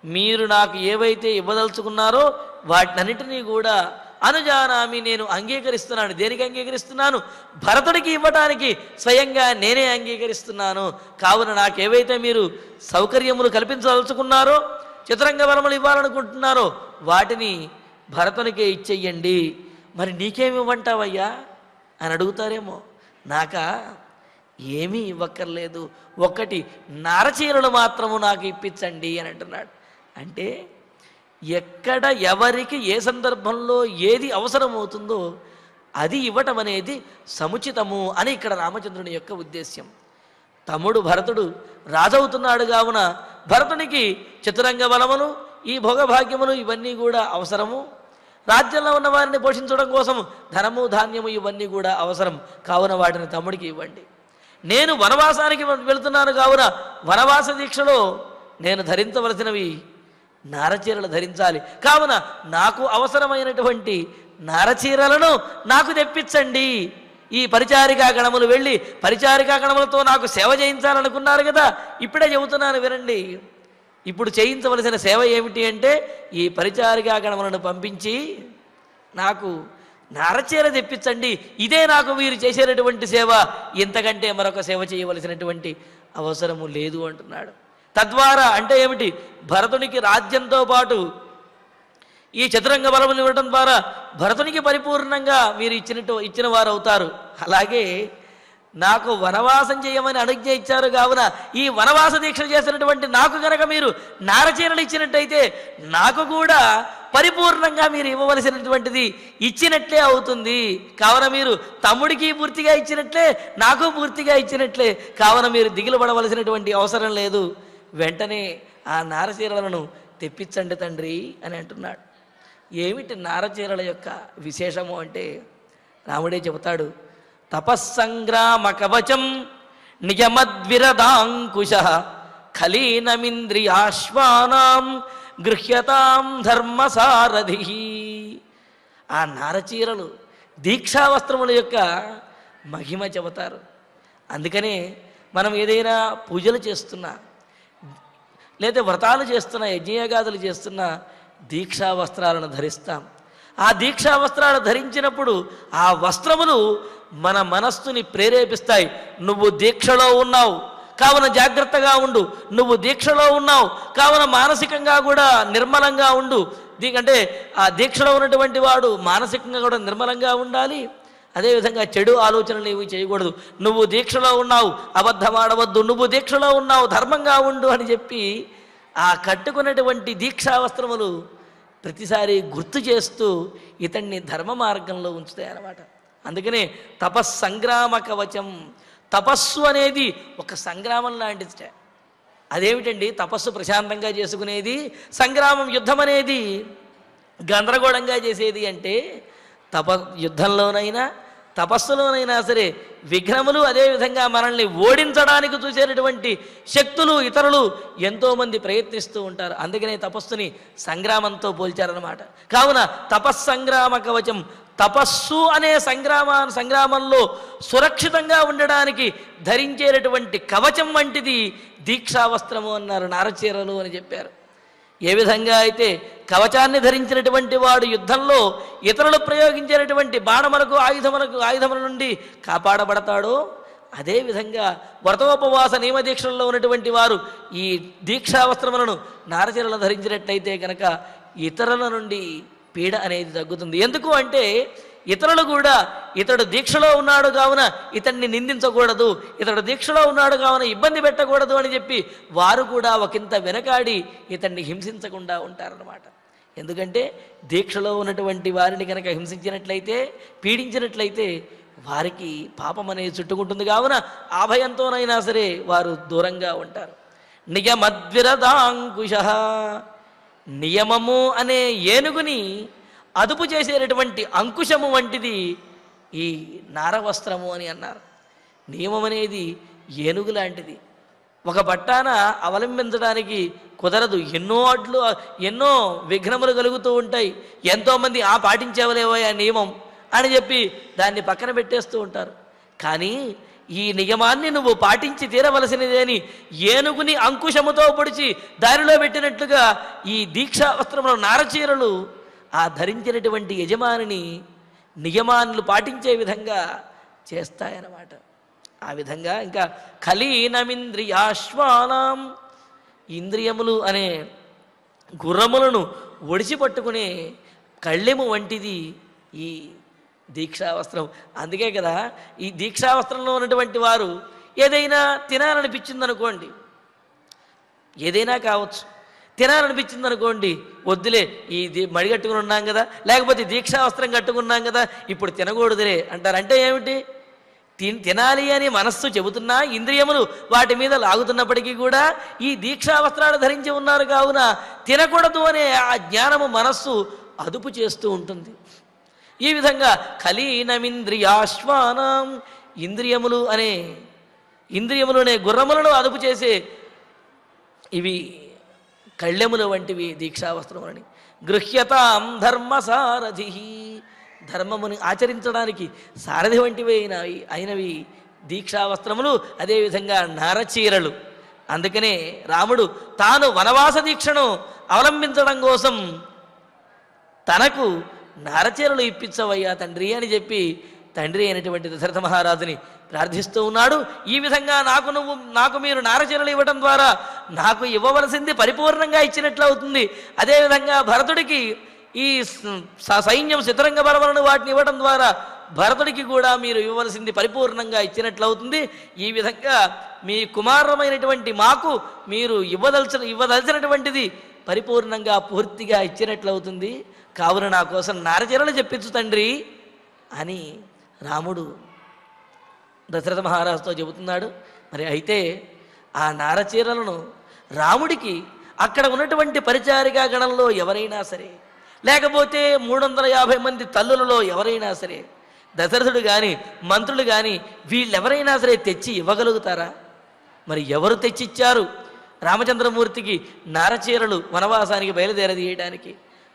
మీరు నాకు ఏవైతే ఇవ్వదలుచుకున్నారో వాటినన్నిటినీ కూడా అనుజానామి, నేను అంగీకరిస్తున్నాను. దేనికి అంగీకరిస్తున్నాను? భరతుడికి ఇవ్వటానికి స్వయంగా నేనే అంగీకరిస్తున్నాను. కావున నాకేవైతే మీరు సౌకర్యములు కల్పించదలుచుకున్నారో, చతురంగ బలములు ఇవ్వాలనుకుంటున్నారో వాటిని భరతునికే ఇచ్చేయండి. మరి నీకేమి ఇవ్వంటావయ్యా అని అడుగుతారేమో. నాకా ఏమీ ఇవ్వక్కర్లేదు, ఒక్కటి నారచీరలు మాత్రము నాకు ఇప్పించండి అని అంటున్నాడు. అంటే ఎక్కడ ఎవరికి ఏ సందర్భంలో ఏది అవసరమవుతుందో అది ఇవ్వటం అనేది సముచితము అని ఇక్కడ రామచంద్రుని యొక్క ఉద్దేశ్యం. తమ్ముడు భరతుడు రాజవుతున్నాడు కావున భరతునికి చతురంగ బలములు, ఈ భోగభాగ్యములు ఇవన్నీ కూడా అవసరము. రాజ్యంలో ఉన్న వారిని పోషించడం కోసం ధనము ధాన్యము ఇవన్నీ కూడా అవసరం. కావున వాటిని తమ్ముడికి ఇవ్వండి. నేను వనవాసానికి వెళుతున్నాను కావున వనవాస దీక్షలో నేను ధరించవలసినవి నారచీరలు ధరించాలి. కావున నాకు అవసరమైనటువంటి నారచీరలను నాకు తెప్పించండి. ఈ పరిచారికా గణములు వెళ్ళి పరిచారికా గణములతో నాకు సేవ చేయించాలనుకున్నారు కదా, ఇప్పుడే చెబుతున్నాను వినండి. ఇప్పుడు చేయించవలసిన సేవ ఏమిటి అంటే ఈ పరిచారికా గణములను పంపించి నాకు నారచీర తెప్పించండి. ఇదే నాకు వీరు చేసేటటువంటి సేవ, ఇంతకంటే మరొక సేవ చేయవలసినటువంటి అవసరము లేదు అంటున్నాడు. తద్వారా అంటే ఏమిటి? భరతునికి రాజ్యంతో పాటు ఈ చతురంగ బలములు ఇవ్వడం ద్వారా భరతునికి పరిపూర్ణంగా మీరు ఇచ్చిన వారు అవుతారు. అలాగే నాకు వనవాసం చేయమని అనుజ్ఞ ఇచ్చారు కావున ఈ వనవాస దీక్ష చేసినటువంటి నాకు గనక మీరు నారచీరలు ఇచ్చినట్టయితే నాకు కూడా పరిపూర్ణంగా మీరు ఇవ్వవలసినటువంటిది ఇచ్చినట్లే అవుతుంది. కావున మీరు తమ్ముడికి పూర్తిగా ఇచ్చినట్లే, నాకు పూర్తిగా ఇచ్చినట్లే. కావున మీరు దిగులు పడవలసినటువంటి అవసరం లేదు. వెంటనే ఆ నారచీరలను తెప్పించండి తండ్రి అని అంటున్నాడు. ఏమిటి నారచీరల యొక్క విశేషము అంటే రాముడే చెబుతాడు. తపస్సంగ్రామ కవచం నియమద్విరదాంకుశ ఖలీనమింద్రియాశ్వానాం గృహ్యతాం ధర్మసారథి. ఆ నారచీరలు దీక్షావస్త్రముల యొక్క మహిమ చెబుతారు. అందుకనే మనం ఏదైనా పూజలు చేస్తున్నా, లేదా వ్రతాలు చేస్తున్నా, యజ్ఞయాగాదులు చేస్తున్నా దీక్షా వస్త్రాలను ధరిస్తాం. ఆ దీక్షా వస్త్రాలు ధరించినప్పుడు ఆ వస్త్రములు మన మనస్సుని ప్రేరేపిస్తాయి. నువ్వు దీక్షలో ఉన్నావు కావున జాగ్రత్తగా ఉండు, నువ్వు దీక్షలో ఉన్నావు కావున మానసికంగా కూడా నిర్మలంగా ఉండు. అంటే ఆ దీక్షలో ఉన్నటువంటి వాడు మానసికంగా కూడా నిర్మలంగా ఉండాలి. అదేవిధంగా చెడు ఆలోచనలు ఏవి చేయకూడదు. నువ్వు దీక్షలో ఉన్నావు, అబద్ధం ఆడవద్దు, నువ్వు దీక్షలో ఉన్నావు, ధర్మంగా ఉండు అని చెప్పి ఆ కట్టుకున్నటువంటి దీక్షా వస్త్రములు ప్రతిసారి గుర్తు చేస్తూ ఇతన్ని ధర్మ మార్గంలో ఉంచుతాయి అన్నమాట. అందుకనే తపస్సంగ్రామ కవచం. తపస్సు అనేది ఒక సంగ్రామం లాంటిది. అదేమిటండి తపస్సు ప్రశాంతంగా చేసుకునేది, సంగ్రామం యుద్ధం అనేది గందరగోళంగా చేసేది అంటే యుద్ధంలోనైనా తపస్సులోనైనా సరే విఘ్నములు, అదేవిధంగా మనల్ని ఓడించడానికి చూసేటటువంటి శక్తులు ఇతరులు ఎంతోమంది ప్రయత్నిస్తూ ఉంటారు. అందుకనే తపస్సుని సంగ్రామంతో పోల్చారన్నమాట. కావున తపస్సంగ్రామ కవచం, తపస్సు అనే సంగ్రామంలో సురక్షితంగా ఉండడానికి ధరించేటటువంటి కవచం వంటిది దీక్షావస్త్రము అన్నారు, నారచీరలు అని చెప్పారు. ఏ విధంగా అయితే కవచాన్ని ధరించినటువంటి వాడు యుద్ధంలో ఇతరులు ప్రయోగించేటటువంటి బాణములకు ఆయుధముల నుండి కాపాడబడతాడో, అదేవిధంగా వ్రతోపవాస నియమదీక్షల్లో ఉన్నటువంటి వారు ఈ దీక్షావస్త్రములను నారచీరలు ధరించినట్లయితే కనుక ఇతరుల నుండి పీడ అనేది తగ్గుతుంది. ఎందుకు అంటే ఇతరులు కూడా ఇతడు దీక్షలో ఉన్నాడు కావున ఇతన్ని నిందించకూడదు, ఇతడు దీక్షలో ఉన్నాడు కావున ఇబ్బంది పెట్టకూడదు అని చెప్పి వారు కూడా ఒకంత వెనకాడి ఇతన్ని హింసించకుండా ఉంటారన్నమాట. ఎందుకంటే దీక్షలో ఉన్నటువంటి వారిని కనుక హింసించినట్లయితే, పీడించినట్లయితే వారికి పాపం అనేది చుట్టుకుంటుంది. కావున ఆ భయంతోనైనా సరే వారు దూరంగా ఉంటారు. నియమద్విరదాంకుశ, నియమము అనే ఏనుగుని అదుపు చేసేటటువంటి అంకుశము వంటిది ఈ నారవస్త్రము అని అన్నారు. నియమం అనేది ఏనుగు లాంటిది. ఒక పట్టాన అవలంబించడానికి కుదరదు. ఎన్నో విఘ్నములు కలుగుతూ ఉంటాయి. ఎంతోమంది పాటించేవలేవో ఆ నియమం అని చెప్పి దాన్ని పక్కన పెట్టేస్తూ ఉంటారు. కానీ ఈ నియమాన్ని నువ్వు పాటించి తీరవలసినదే అని ఏనుగుని అంకుశముతో పొడిచి దారిలో పెట్టినట్లుగా ఈ దీక్షా వస్త్రములు నారచీరలు ఆ ధరించినటువంటి యజమానిని నియమాన్ని పాటించే విధంగా చేస్తాయన్నమాట. ఆ విధంగా ఇంకా ఖలీనమింద్రియాశ్వానాం, ఇంద్రియములు అనే గుర్రములను ఒడిచి పట్టుకునే కళ్ళెము వంటిది ఈ దీక్షావస్త్రం. అందుకే కదా ఈ దీక్షావస్త్రంలో ఉన్నటువంటి వారు ఏదైనా తినాలనిపించిందనుకోండి, ఏదైనా కావచ్చు, తినాలనిపించిందనుకోండి, వద్దులే ఈ మడిగట్టుకుని ఉన్నాం కదా, లేకపోతే దీక్షావస్త్రం కట్టుకున్నాం కదా, ఇప్పుడు తినకూడదులే అంటారు. అంటే ఏమిటి? తినాలి అని మనస్సు చెబుతున్నా ఇంద్రియములు వాటి మీద లాగుతున్నప్పటికీ కూడా ఈ దీక్షావస్త్రాలు ధరించి ఉన్నారు కావున తినకూడదు అనే ఆ జ్ఞానము మనస్సు అదుపు చేస్తూ ఉంటుంది. ఈ విధంగా ఖలీనమింద్రియాశ్వానాం, ఇంద్రియములు అనే గుర్రములను అదుపు చేసే ఇవి కళ్ళెముల వంటివి దీక్షావస్త్రములని. గృహ్యతాం ధర్మసారథి, ధర్మముని ఆచరించడానికి సారథి వంటివి అయినవి దీక్షావస్త్రములు, అదేవిధంగా నారచీరలు. అందుకనే రాముడు తాను వనవాస దీక్షను అవలంబించడం కోసం తనకు నారచీరలు ఇప్పించవయ్యా తండ్రి అని చెప్పి తండ్రి అయినటువంటి దశరథ మహారాజుని ప్రార్థిస్తూ ఉన్నాడు. ఈ విధంగా నాకు మీరు నారచీరలు ఇవ్వడం ద్వారా నాకు ఇవ్వవలసింది పరిపూర్ణంగా ఇచ్చినట్లు అవుతుంది. అదేవిధంగా భరతుడికి ఈ సైన్యం శతరంగ బలములను వాటిని ఇవ్వడం ద్వారా భరతుడికి కూడా మీరు ఇవ్వవలసింది పరిపూర్ణంగా ఇచ్చినట్లు అవుతుంది. ఈ విధంగా మీ కుమారమైనటువంటి మాకు మీరు ఇవ్వదలచినటువంటిది పరిపూర్ణంగా పూర్తిగా ఇచ్చినట్లవుతుంది. కావున నా కోసం నారచీరలు చెప్పించు తండ్రి అని రాముడు దశరథ మహారాజుతో చెబుతున్నాడు. మరి అయితే ఆ నారచీరలను రాముడికి అక్కడ ఉన్నటువంటి పరిచారికా గణంలో ఎవరైనా సరే, లేకపోతే 350 మంది తల్లులలో ఎవరైనా సరే, దశరథుడు కానీ మంత్రులు కానీ వీళ్ళెవరైనా సరే తెచ్చి ఇవ్వగలుగుతారా? మరి ఎవరు తెచ్చిచ్చారు రామచంద్రమూర్తికి నారచీరలు వనవాసానికి బయలుదేరదీయడానికి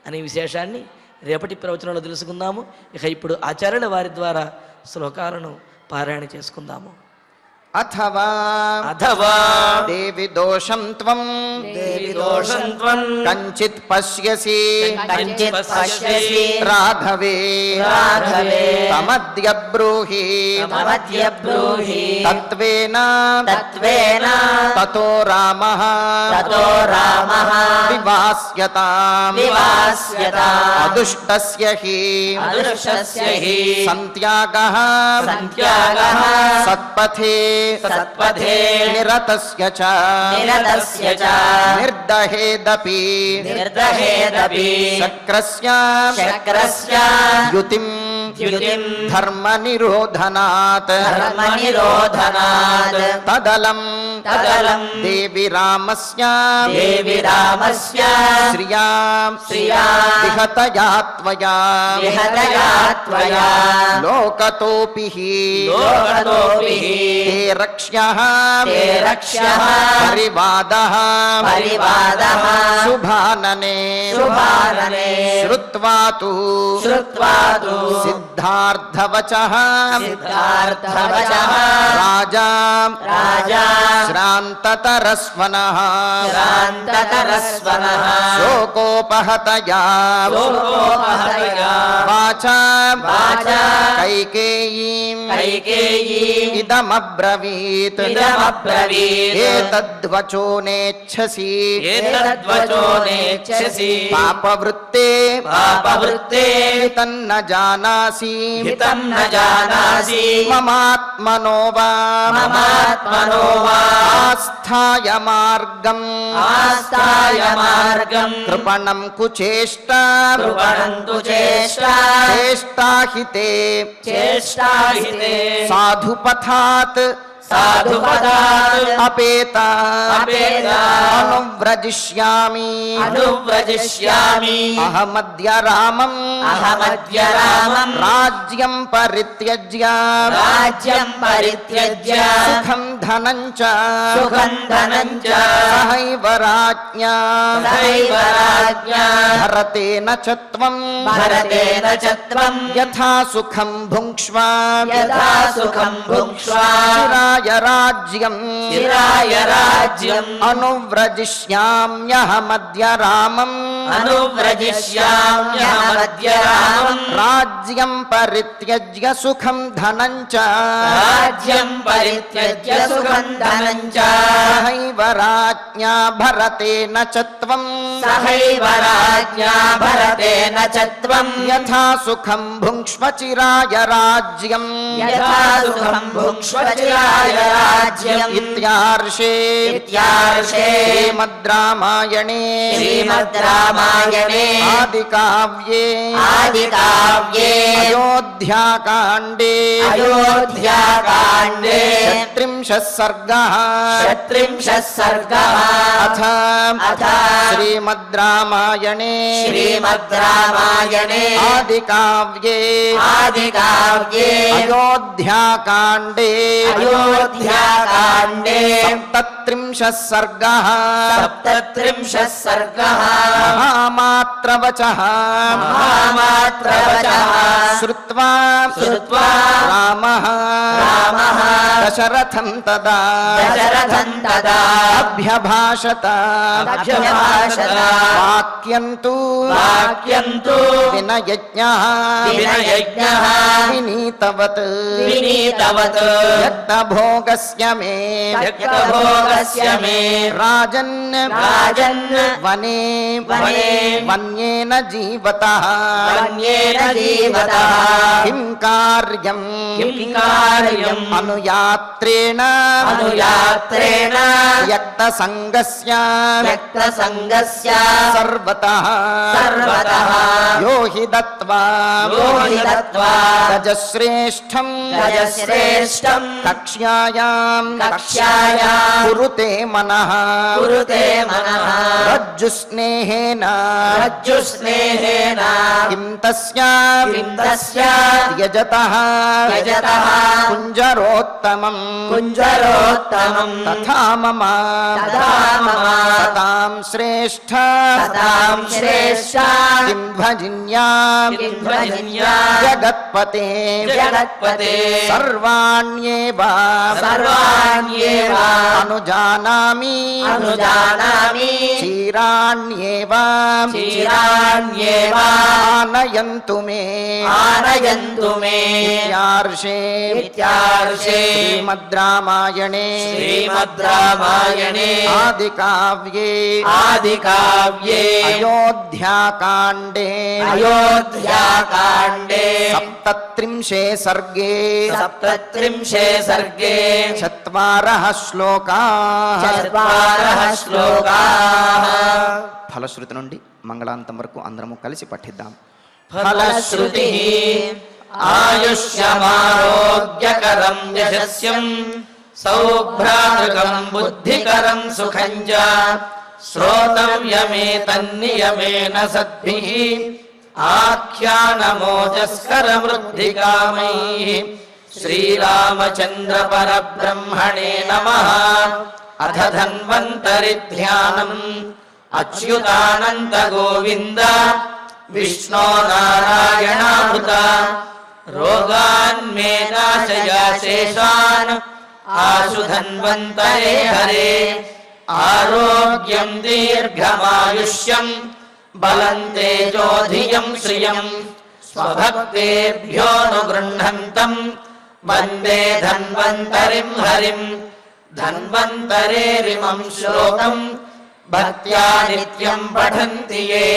అనే విశేషాన్ని రేపటి ప్రవచనంలో తెలుసుకుందాము. ఇక ఇప్పుడు ఆచార్యుల వారి ద్వారా శ్లోకాలను పారాయణ చేసుకుందాము. అథవా అథవా దేవి దోషం త్వం కంచిత్ పశ్యసి రాఘవే తమద్య బ్రూహి తత్వేన తతో రామః వివాస్యతాం అదుష్టస్య హి సంత్యాగః సత్పథే నిరతస్య చ నిర్దహేదపి శక్రస్య యుతిం ధర్మ నిరోధనాత్ తదలం దేవి రామస్య శ్రియా విహతయా త్వయా లోకతోపి తే రక్ష్యః పరివాదః శుభాననే శ్రుత్వా తు సిద్ధార్థవచః రాజా శ్రాంతతరస్వనః శోకోపహతయా వాచా కైకేయీం ఇదమబ్రవీత్ ఏతద్వచో నేచ్ఛసి పాపవృత్తే తన్న జానాసి మమాత్మనో వా ఆస్థాయ మార్గం కృపణం కుచేష్టా చేష్టాహితే సాధుపథాత్ అపేత అనువ్రజిష్యామి అహమద్య రామం రాజ్యం పరిత్యజ్య సుఖం ధనం చ సహైవ రాజ్ఞా భరతేన చ త్వం యథా సుఖం భుంక్ష్వ చిరాయ రాజ్యం అనువ్రజిష్యామ్యహమద్య రామం రాజ్యం పరిత్యజ్య సుఖం ధనం చ సహైవ రాజ్ఞా భరతేన చ త్వం యథా సుఖం భుంక్ష్వ చిరాయ రాజ్యం ఇత్యార్షే శ్రీమద్ రామాయణే ఆదికావ్యే అయోధ్యాకాండే 30 సర్గః అథ శ్రీమద్ రామాయణే ఆదికావ్యే అయోధ్యాకాండే 37 సర్గః మహామాత్రవచః శ్రుత్వా రామః దశరథం తదా అభ్యభాషత వాక్యంతు వినయజ్ఞః వినీతవత్ యజ్ఞభోగస్య మే भागस्य मे राजन् राजन् वने वने वन्येन जीवतः वन्येन जीवतः किं कार्यम् अनुयात्रेण अनुयात्रेण त्यक्तसङ्गस्य सर्वतः यो हि दत्त्वा गजश्रेष्ठं कक्ष्यायां कुरुते मनः रज्जुस्नेहेन किं तस्य त्यजतः कुञ्जरोत्तमं तथा मम सतां श्रेष्ठ किं भजिन्यां जगत्पते सर्वाण्येव अनुजानामि क्षीराण्येव आनयन्तु मे इत्यार्षे श्रीमद् रामायणे आदिकाव्ये अयोध्याकाण्डे सप्तत्रिंशे सर्गे चत्वारः श्लोकाः ఫలశ్రుతి నుండి మంగళాంతం వరకు అందరము కలిసి పఠిద్దాం. ఫలశ్రుతి ఆయుష్యమారోగ్యకరం యశస్యం సౌభ్రాతృకం బుద్ధికరం సుఖం చ శ్రోతవ్యమేతన్నియమేన సద్భిః ఆఖ్యానమోజస్కరమృద్ధికామైః శ్రీరామచంద్ర పరబ్రహ్మణే నమః. అథ ధన్వంతరి ధ్యానం అచ్యుతానంత గోవింద విష్ణో నారాయణామృత రోగాన్మే నాశయాశేషాన్ ఆశు ధన్వంతరే హరే ఆరోగ్యం దీర్ఘమాయుష్యం బలం తేజోధియం శ్రియం స్వభక్తేభ్యోనుగృహంతం వందే ధన్వంతరిం హరిం. ధన్వంతరేరిమం శ్లోకం భక్త్యా నిత్యం పఠంతి యే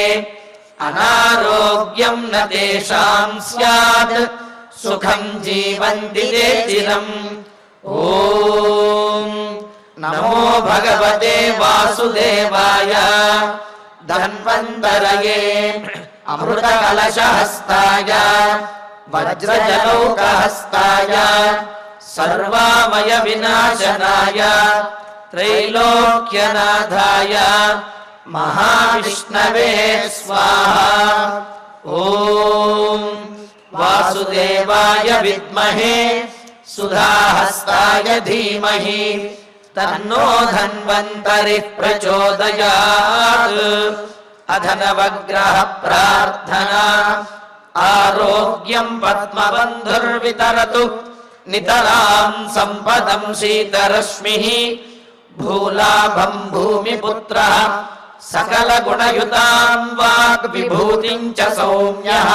అనారోగ్యం న తేషాం స్యాత్ సుఖం జీవంతి తే చిరం. ఓం నమో భగవతే వాసుదేవాయ ధన్వంతరయే అమృతకలశహస్తాయ వజ్రజలౌకహస్తాయ సర్వామయ వినాశనాయ త్రైలోక్యనాథాయ మహావిష్ణవే స్వాహా. ఓం వాసుదేవాయ విద్మహే సుధాహస్తాయ ధీమహి తన్నో ధన్వంతరి ప్రచోదయాత్. అధ నవగ్రహ ప్రార్థనా ఆరోగ్యం పద్మబంధుర్వితరతు నితరాం సంపదం శీతరశ్మిః భూలాభం భూమిపుత్రః సకలగుణయుతాం వాగ్విభూతిం చ సౌమ్యః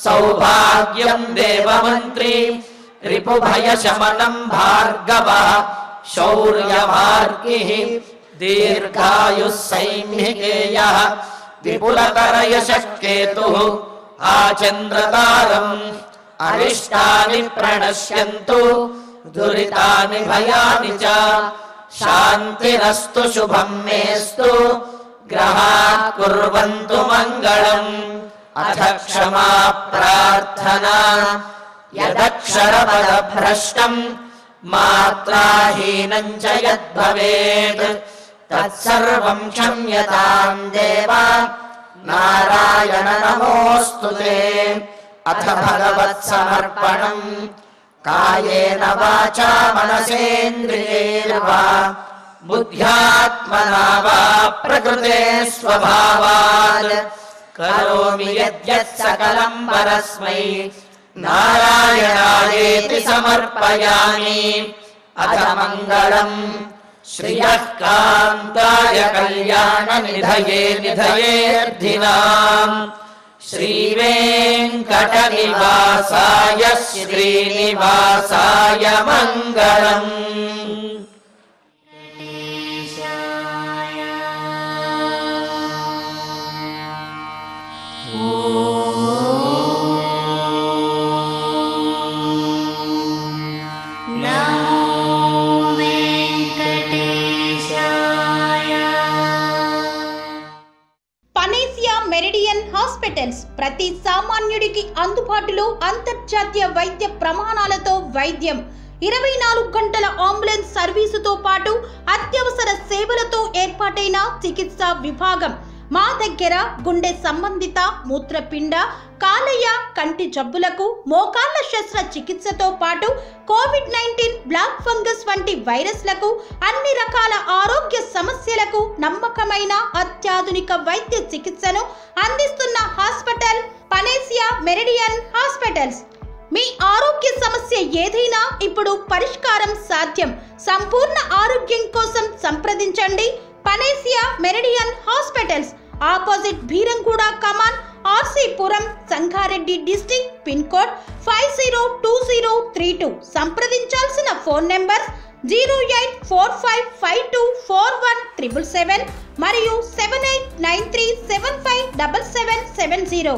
సౌభాగ్యం దేవమంత్రీ రిపుభయశమనం భార్గవః శౌర్యమార్గిః దీర్ఘాయుః సైన్నికేయః విపులతరయశః కేతుః ఆచంద్రతారం అరిష్టాని ప్రణశ్యంతు దురితాని భయాని చ శాంతిరస్తు శుభం మేస్తు గ్రహాః కుర్వంతు మంగళం. అథ క్షమా ప్రార్థనా యదక్షరపదభ్రష్టం మాత్రాహీనం చ యద్భవేత్ తత్సర్వం క్షమ్యతాం దేవా నారాయణ నమోస్తుతే. అథ భగవత్సమర్పణం కాయేన వాచా మనసేంద్రియైర్వా బుద్ధ్యాత్మనా వా ప్రకృతే స్వభావాత్ కరోమి యద్యత్ సకలం పరస్మై నారాయణాయేతి సమర్పయామి. అథ మంగళం శ్రియః కాంతాయ కళ్యాణ నిధయే నిధయేర్థినాం శ్రీవేంకటనివాసాయ శ్రీనివాసాయ మంగళం. అంబులెన్స్ ప్రతి సామాన్యుడికి అందుబాటులో అంతర్జాతీయ వైద్య ప్రమాణాలతో వైద్యం 24 గంటల అంబులెన్స్ సర్వీసుతో పాటు అత్యవసర సేవలతో ఏర్పాటైన చికిత్సా విభాగం మా దగ్గర గుండె సంబంధిత మూత్రపిండ కాలేయ కంటి జబ్బులకు మోకాళ్ల శస్త్రచికిత్సతో పాటు కోవిడ్-19 బ్లాక్ ఫంగస్ వంటి వైరస్లకు అన్ని రకాల ఆరోగ్య సమస్యలకు నమ్మకమైన అత్యాధునిక వైద్య చికిత్సను అందిస్తున్న హాస్పిటల్ పనేసియా మెరిడియన్ హాస్పిటల్స్. మీ ఆరోగ్య సమస్య ఏదైనా ఇప్పుడు పరిష్కారం సాధ్యం. సంపూర్ణ ఆరోగ్యం కోసం సంప్రదించండి Panacea Meridian hospitals, opposite Bheeramguda Kaman, RC Puram, Sangareddy district, pin code 502032. సంప్రదించాల్సిన ఫోన్ నెంబర్ 0845524177 మరియు 7893757770.